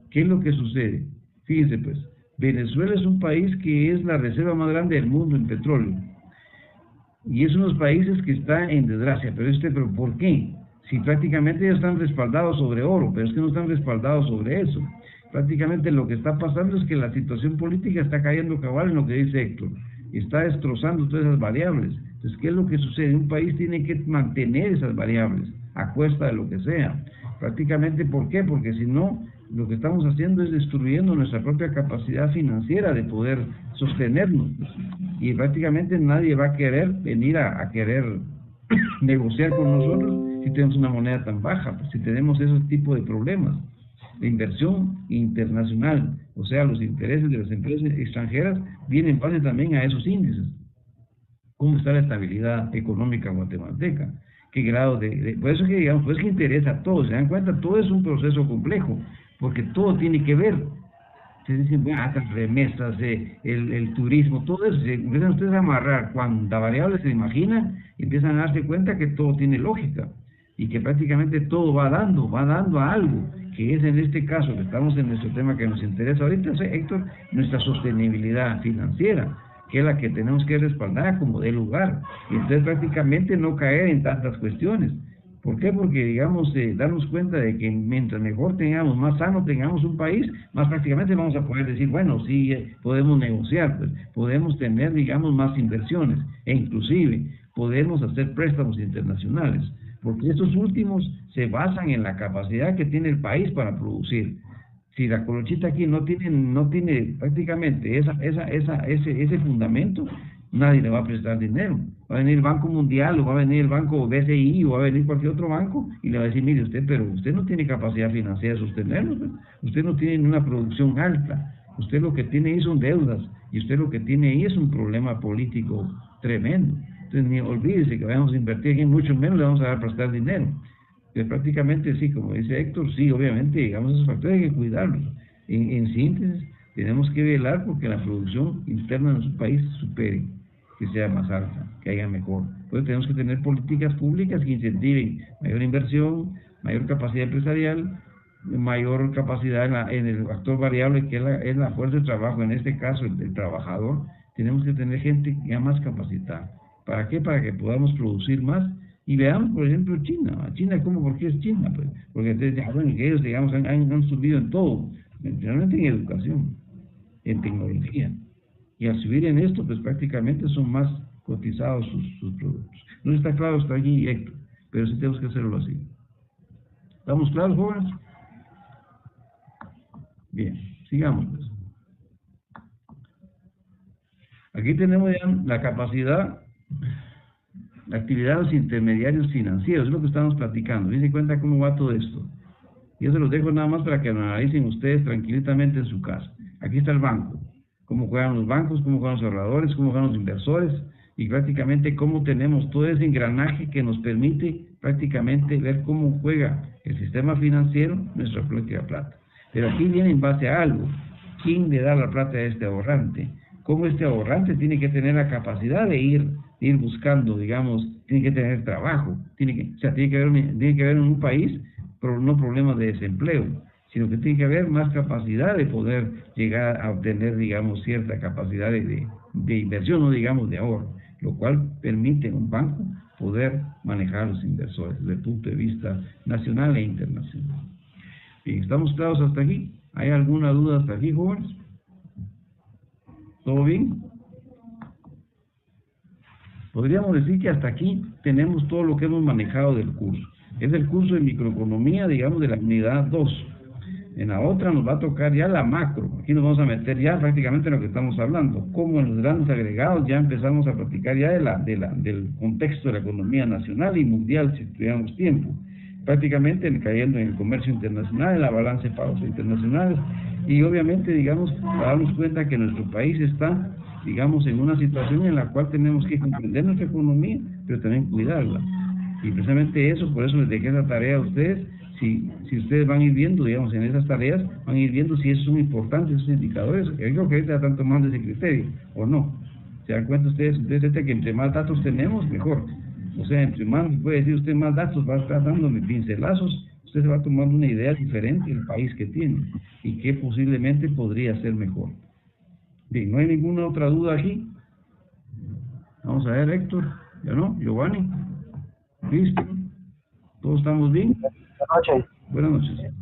¿Qué es lo que sucede? Fíjense pues, Venezuela es un país que es la reserva más grande del mundo en petróleo. Y es uno de los países que está en desgracia. Pero ¿por qué? Si prácticamente ellos están respaldados sobre oro, pero es que no están respaldados sobre eso. Prácticamente lo que está pasando es que la situación política está cayendo cabal en lo que dice Héctor. Está destrozando todas esas variables. Entonces, ¿qué es lo que sucede? Un país tiene que mantener esas variables a cuesta de lo que sea. Prácticamente, ¿por qué? Porque si no, lo que estamos haciendo es destruyendo nuestra propia capacidad financiera de poder sostenernos. Y prácticamente nadie va a querer venir a querer negociar con nosotros si tenemos una moneda tan baja, pues, si tenemos esos tipos de problemas. La inversión internacional, o sea, los intereses de las empresas extranjeras, vienen en base también a esos índices. ¿Cómo está la estabilidad económica guatemalteca? ¿Qué grado por eso que digamos, pues que interesa a todos, se dan cuenta, todo es un proceso complejo, porque todo tiene que ver. Se dicen, bueno, las remesas, el turismo, todo eso, se empiezan ustedes a amarrar, cuánta variable se imaginan, empiezan a darse cuenta que todo tiene lógica, y que prácticamente todo va dando a algo, que es en este caso, que estamos en nuestro tema que nos interesa ahorita, Héctor, nuestra sostenibilidad financiera, que es la que tenemos que respaldar como de lugar, y entonces prácticamente no caer en tantas cuestiones. ¿Por qué? Porque, digamos, darnos cuenta de que mientras mejor tengamos, más sano tengamos un país, más prácticamente vamos a poder decir, bueno, sí, podemos negociar, pues, podemos tener, digamos, más inversiones, e inclusive podemos hacer préstamos internacionales, porque estos últimos se basan en la capacidad que tiene el país para producir. Si la colochita aquí no tiene prácticamente ese fundamento, nadie le va a prestar dinero. Va a venir el Banco Mundial, o va a venir el Banco BCI, o va a venir cualquier otro banco, y le va a decir, mire pero usted no tiene capacidad financiera de sostenerlo, ¿no? Usted no tiene una producción alta, usted lo que tiene ahí son deudas, y usted lo que tiene ahí es un problema político tremendo. Entonces, ni olvídese que vamos a invertir aquí, mucho menos le vamos a dar a prestar dinero. Entonces, prácticamente sí, como dice Héctor, sí, obviamente, digamos, esos factores hay que cuidarlos. En síntesis, tenemos que velar porque la producción interna de nuestro país supere, que sea más alta, que haya mejor Pues tenemos que tener políticas públicas que incentiven mayor inversión, mayor capacidad empresarial, mayor capacidad en el factor variable que es la fuerza de trabajo, en este caso el trabajador. Tenemos que tener gente ya más capacitada. ¿Para qué? Para que podamos producir más. Y veamos, por ejemplo, China. China, ¿cómo? ¿Por qué es China? Pues, porque bueno, que ellos, digamos, han subido en todo, realmente en educación, en tecnología. Y al subir en esto, pues prácticamente son más cotizados sus productos. No está claro hasta aquí, Héctor, pero sí tenemos que hacerlo así. ¿Estamos claros, jóvenes? Bien, sigamos pues. Aquí tenemos ya la capacidad, la actividad de los intermediarios financieros, es lo que estamos platicando. Dense cuenta cómo va todo esto. Yo se los dejo nada más para que lo analicen ustedes tranquilamente en su casa. Aquí está el banco, cómo juegan los bancos, cómo juegan los ahorradores, cómo juegan los inversores, y prácticamente cómo tenemos todo ese engranaje que nos permite prácticamente ver cómo juega el sistema financiero nuestra propia plata. Pero aquí viene en base a algo. ¿Quién le da la plata a este ahorrante? ¿Cómo este ahorrante tiene que tener la capacidad de ir buscando, digamos, tiene que tener trabajo, tiene que haber en un país no problemas de desempleo, sino que tiene que haber más capacidad de poder llegar a obtener, digamos, cierta capacidad de inversión, no digamos de ahorro, lo cual permite a un banco poder manejar a los inversores desde el punto de vista nacional e internacional. Bien, ¿estamos claros hasta aquí? ¿Hay alguna duda hasta aquí, jóvenes? ¿Todo bien? Podríamos decir que hasta aquí tenemos todo lo que hemos manejado del curso. Es el curso de microeconomía, digamos, de la unidad 2. En la otra nos va a tocar ya la macro. Aquí nos vamos a meter ya prácticamente en lo que estamos hablando. Como en los grandes agregados ya empezamos a platicar ya del contexto de la economía nacional y mundial, si tuviéramos tiempo. Prácticamente cayendo en el comercio internacional, en la balanza de pagos internacionales. Y obviamente, digamos, para darnos cuenta que nuestro país está, digamos, en una situación en la cual tenemos que comprender nuestra economía, pero también cuidarla. Y precisamente eso, por eso les dejé esa tarea a ustedes. Si ustedes van a ir viendo, digamos, en esas tareas, van a ir viendo si esos son importantes, esos indicadores. Yo creo que ahorita están tomando ese criterio, o no. ¿Se dan cuenta ustedes que entre más datos tenemos, mejor? O sea, entre más, puede decir usted más datos, va a estar dándome pincelazos, usted se va tomando una idea diferente del país que tiene y que posiblemente podría ser mejor. Bien, ¿no hay ninguna otra duda aquí? Vamos a ver, Héctor, ¿ya no? Giovanni, ¿listo? ¿Todos estamos bien? Buenas noches. Buenas noches.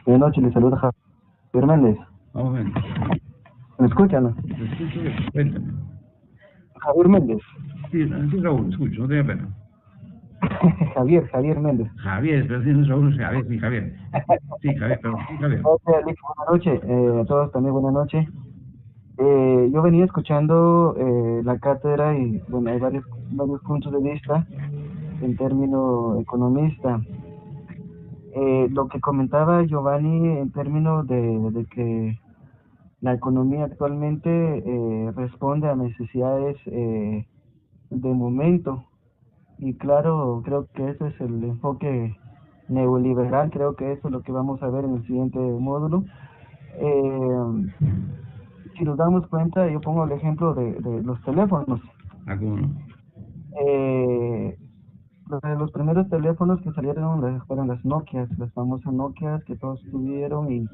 Buenas noches, le saluda Javier Méndez. Vamos a ver. ¿Me escuchan? No? Te escucho bien, cuéntame. Javier Méndez. Sí, Raúl, escucho, no tenga pena. Javier Méndez. Javier, pero si no es Raúl, es Javier, sí, Javier. Sí, Javier, perdón, sí, Javier. Buenas noches, a todos también buenas noches. Yo venía escuchando la cátedra y bueno, hay varios puntos de vista en términos economista. Lo que comentaba Giovanni en términos de que la economía actualmente responde a necesidades de momento, y claro, creo que ese es el enfoque neoliberal, creo que eso es lo que vamos a ver en el siguiente módulo. Si nos damos cuenta, yo pongo el ejemplo de los teléfonos. ¿Cómo no? Los primeros teléfonos que salieron fueron las Nokias, las famosas Nokias que todos tuvieron, y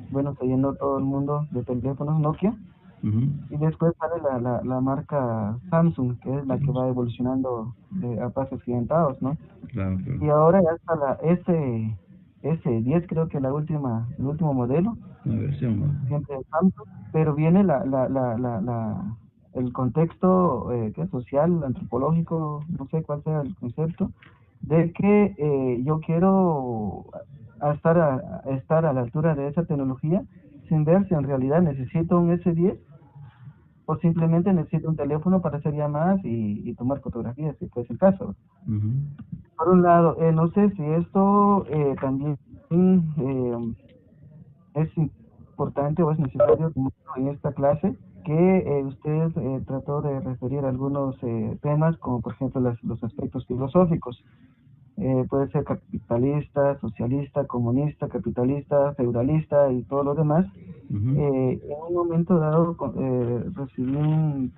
bueno, se llenó todo el mundo de teléfonos Nokia. Y después sale la marca Samsung, que es la que va evolucionando a pasos gigantados, ¿no? Claro. Y ahora ya está la S10, creo que el último modelo. La versión, ¿no? Siempre es Samsung, pero viene el contexto que es social, antropológico, no sé cuál sea el concepto, de que yo quiero estar a la altura de esa tecnología sin ver si en realidad necesito un S10 o simplemente necesito un teléfono para hacer llamadas y tomar fotografías, si fuese el caso. Por un lado, no sé si esto también es importante o es necesario en esta clase, que usted trató de referir algunos temas, como por ejemplo los aspectos filosóficos. Puede ser capitalista, socialista, comunista, capitalista, feudalista y todo lo demás. En un momento dado recibí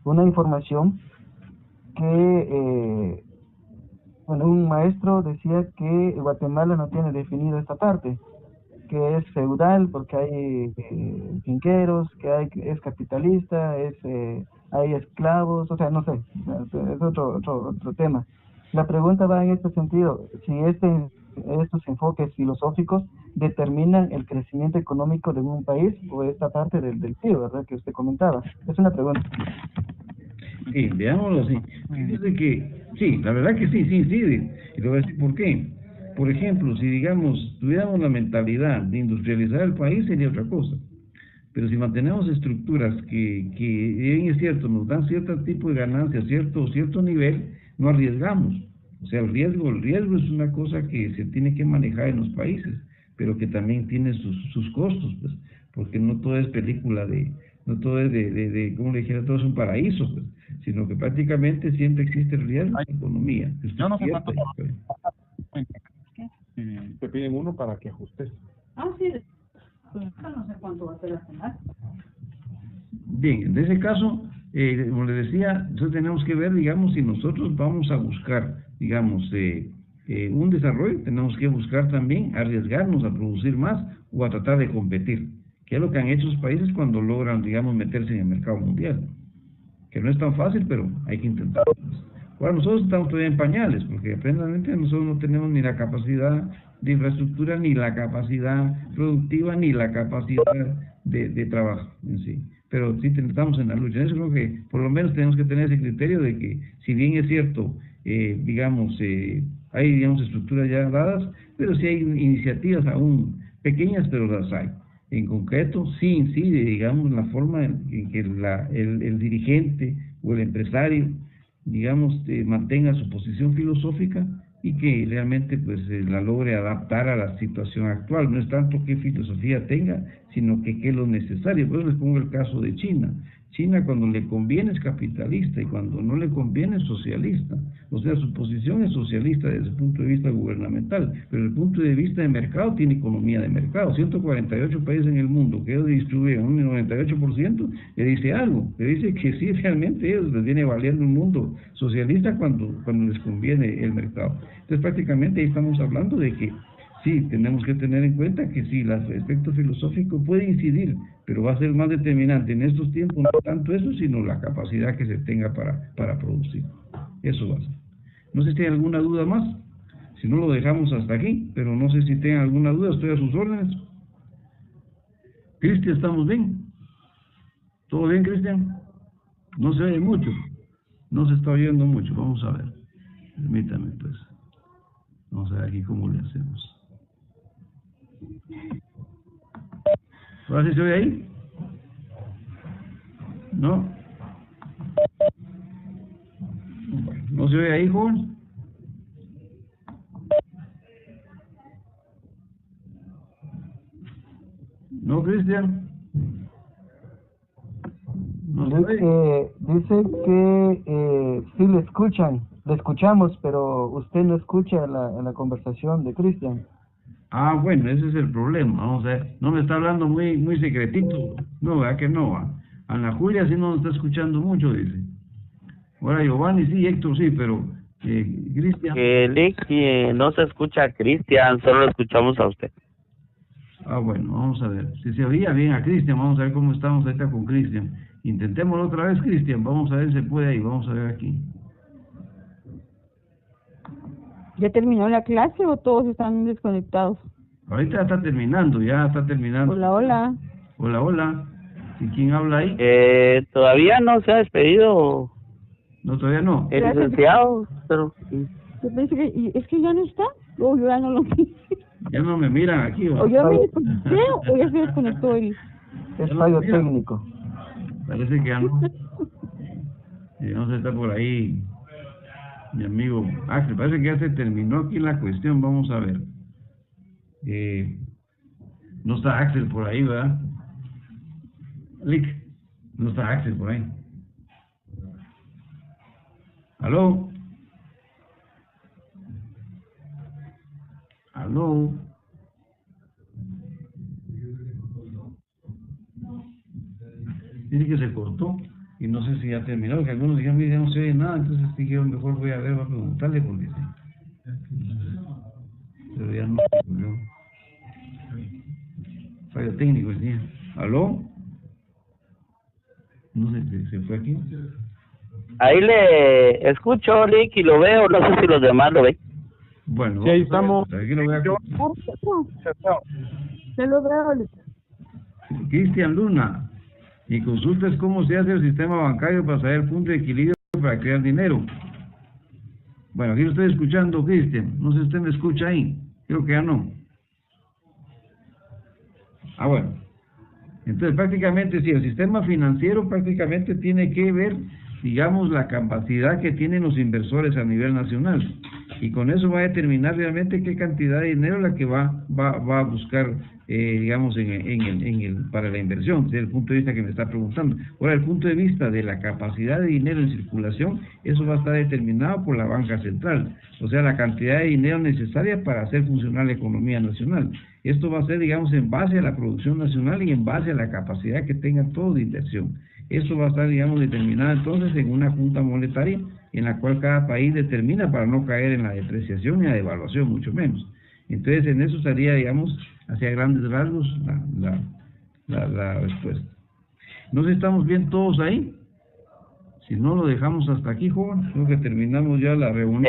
una información que, bueno, un maestro decía que Guatemala no tiene definido esta parte, que es feudal porque hay finqueros, es capitalista, hay esclavos, o sea, no sé, o sea, es otro tema. La pregunta va en este sentido, si estos enfoques filosóficos determinan el crecimiento económico de un país o esta parte del PIB, ¿verdad? Que usted comentaba. Es una pregunta. Sí, veámoslo así. Fíjese que, sí, la verdad que sí, sí incide. Y le voy a decir por qué. Por ejemplo, si digamos, tuviéramos la mentalidad de industrializar el país, sería otra cosa. Pero si mantenemos estructuras que bien es cierto, nos dan cierto tipo de ganancia, cierto nivel, no arriesgamos. O sea, el riesgo es una cosa que se tiene que manejar en los países, pero que también tiene sus costos, pues, porque no todo es película no todo es como le dijera, todo es un paraíso, pues, sino que prácticamente siempre existe el riesgo en la economía. Que usted Yo no sé pierda, cuánto pues. si te piden uno para que ajustes. Ah, sí, pues no sé cuánto va a ser la semana. Bien, en ese caso, como le decía, nosotros tenemos que ver, digamos, si nosotros vamos a buscar, digamos, un desarrollo, tenemos que buscar también arriesgarnos a producir más o a tratar de competir, que es lo que han hecho los países cuando logran, digamos, meterse en el mercado mundial, que no es tan fácil, pero hay que intentarlo. Ahora, nosotros estamos todavía en pañales, porque aparentemente nosotros no tenemos ni la capacidad de infraestructura, ni la capacidad productiva, ni la capacidad de trabajo en sí. Pero sí estamos en la lucha. Eso creo que por lo menos tenemos que tener ese criterio de que, si bien es cierto, hay, digamos, estructuras ya dadas, pero sí hay iniciativas aún pequeñas, pero las hay. En concreto, sí incide, digamos, la forma en que el dirigente o el empresario, digamos, mantenga su posición filosófica y que realmente pues la logre adaptar a la situación actual. No es tanto qué filosofía tenga, sino que qué es lo necesario. Por eso les pongo el caso de China. China, cuando le conviene, es capitalista, y cuando no le conviene, es socialista. O sea, su posición es socialista desde el punto de vista gubernamental, pero desde el punto de vista de mercado tiene economía de mercado. 148 países en el mundo que ellos distribuyen un 98%, le dice algo, le dice que sí, realmente ellos les viene valiendo un mundo socialista cuando les conviene el mercado. Entonces, prácticamente ahí estamos hablando de que sí, tenemos que tener en cuenta que sí, el aspecto filosófico puede incidir, pero va a ser más determinante en estos tiempos, no tanto eso, sino la capacidad que se tenga para producir. Eso va a ser. No sé si tienen alguna duda más. Si no, lo dejamos hasta aquí, pero no sé si tienen alguna duda, estoy a sus órdenes. Cristian, ¿estamos bien? ¿Todo bien, Cristian? No se oye mucho. No se está oyendo mucho. Vamos a ver. Permítame, pues. Vamos a ver aquí cómo le hacemos. ¿Ahora sí se oye ahí? ¿No? Bueno, ¿no se oye ahí, joven? ¿No, Cristian? ¿No se oye? Dice que sí le escuchamos, pero usted no escucha la conversación de Cristian. Ah, bueno, ese es el problema. Vamos a ver. No me está hablando muy secretito. No, ¿verdad que no? Va. Ana Julia sí no nos está escuchando mucho, dice. Ahora Giovanni sí, Héctor sí, pero Cristian. No se escucha a Cristian, solo lo escuchamos a usted. Ah, bueno, vamos a ver. Si se oía bien a Cristian, vamos a ver cómo estamos ahorita con Cristian. Intentémoslo otra vez, Cristian. Vamos a ver si se puede ahí. Vamos a ver aquí. ¿Ya terminó la clase o todos están desconectados? Ahorita está terminando, ya está terminando. Hola, hola. Hola, hola. ¿Y quién habla ahí? Todavía no se ha despedido No, todavía no. el licenciado, pero... Yo pensé que, ¿es que ya no está? O yo ya no lo vi. Ya no me miran aquí, ¿va? O yo me desconecté o ya se desconectó él. Es Ya no fallo me miran. técnico. Parece que ya no. No sé, está por ahí mi amigo Axel. Parece que ya se terminó aquí la cuestión. Vamos a ver. No está Axel por ahí, ¿verdad? Lick, no está Axel por ahí. ¿Aló? ¿Aló? Dice que se cortó. Y no sé si ya terminó, porque algunos dijeron, mire, no se oye nada, entonces dijeron, mejor voy a ver, voy a preguntarle, porque sí. Pero ya no se ocurrió. Fallo técnico, decía. ¿Aló? No sé, ¿se fue aquí? Ahí le escucho, Lick, y lo veo, no sé si los demás lo ven. Bueno, Sí, ahí estamos. aquí lo voy a... Se lo veo. Cristian Luna, mi consulta es cómo se hace el sistema bancario para saber el punto de equilibrio para crear dinero. Bueno, aquí lo estoy escuchando, Cristian. No sé si usted me escucha ahí. Creo que ya no. Ah, bueno. Entonces, prácticamente, sí, el sistema financiero prácticamente tiene que ver, digamos, la capacidad que tienen los inversores a nivel nacional. Y con eso va a determinar realmente qué cantidad de dinero la que va a buscar, digamos, para la inversión, desde el punto de vista que me está preguntando. Ahora, el punto de vista de la capacidad de dinero en circulación, eso va a estar determinado por la banca central, o sea, la cantidad de dinero necesaria para hacer funcionar la economía nacional. Esto va a ser, digamos, en base a la producción nacional y en base a la capacidad que tenga todo de inversión. Eso va a estar, digamos, determinado entonces en una junta monetaria en la cual cada país determina para no caer en la depreciación y la devaluación, mucho menos. Entonces, en eso estaría, digamos, hacia grandes rasgos la respuesta. ¿No sé si estamos bien todos ahí? Si no, lo dejamos hasta aquí, joven. Creo que terminamos ya la reunión.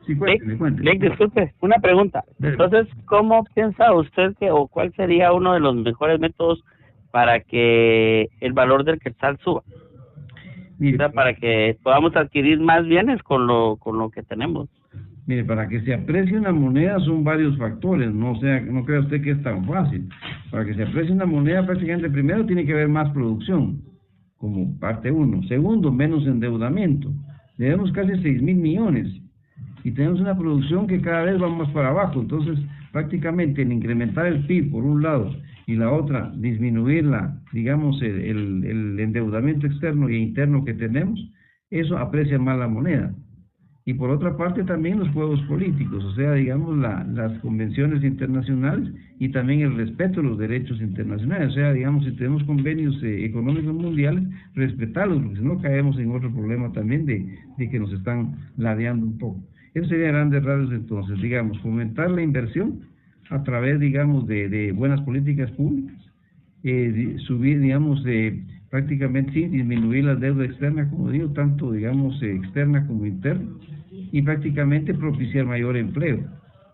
Sí, cuénteme. Lick, disculpe, una pregunta. Entonces, ¿cómo piensa usted que, o cuál sería uno de los mejores métodos para que el valor del quetzal suba? Mire, O sea, para que podamos adquirir más bienes con lo que tenemos. Mire, para que se aprecie una moneda son varios factores, no crea usted que es tan fácil. Para que se aprecie una moneda, prácticamente primero tiene que haber más producción, como parte uno. Segundo, menos endeudamiento. Debemos casi 6.000 millones y tenemos una producción que cada vez va más para abajo. Entonces, prácticamente el incrementar el PIB por un lado y la otra, disminuir digamos, el endeudamiento externo e interno que tenemos, eso aprecia más la moneda. Y por otra parte también los juegos políticos, o sea, digamos, las convenciones internacionales y también el respeto a los derechos internacionales, o sea, digamos, si tenemos convenios económicos mundiales, respetarlos, porque si no caemos en otro problema también de que nos están ladeando un poco. Eso sería grandes rasgos entonces, digamos, fomentar la inversión a través, digamos, de buenas políticas públicas, subir, digamos, prácticamente sí, disminuir la deuda externa, como digo, tanto, digamos, externa como interna, y prácticamente propiciar mayor empleo.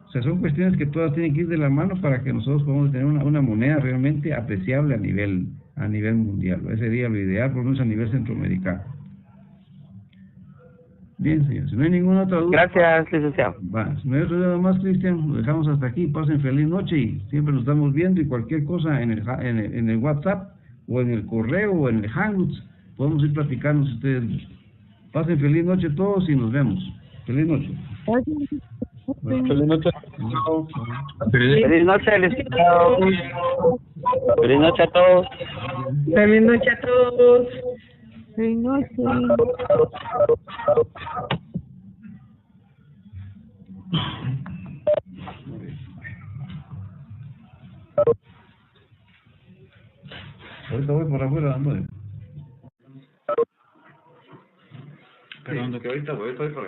O sea, son cuestiones que todas tienen que ir de la mano para que nosotros podamos tener una moneda realmente apreciable a nivel mundial. Ese sería lo ideal, por lo menos a nivel centroamericano. Bien, señor, si no hay ninguna otra duda. Gracias, licenciado. Va, si no hay otra duda más, Cristian, lo dejamos hasta aquí. Pasen feliz noche y siempre nos estamos viendo, y cualquier cosa en el WhatsApp o en el correo o en el Hangouts podemos ir platicando si ustedes gustan. Pasen feliz noche todos y nos vemos. Feliz noche. Feliz noche. Feliz noche, licenciado. Feliz noche a todos. Feliz noche a todos. Feliz noche. Ahorita voy por afuera dando. Perdón, que ahorita voy por acá.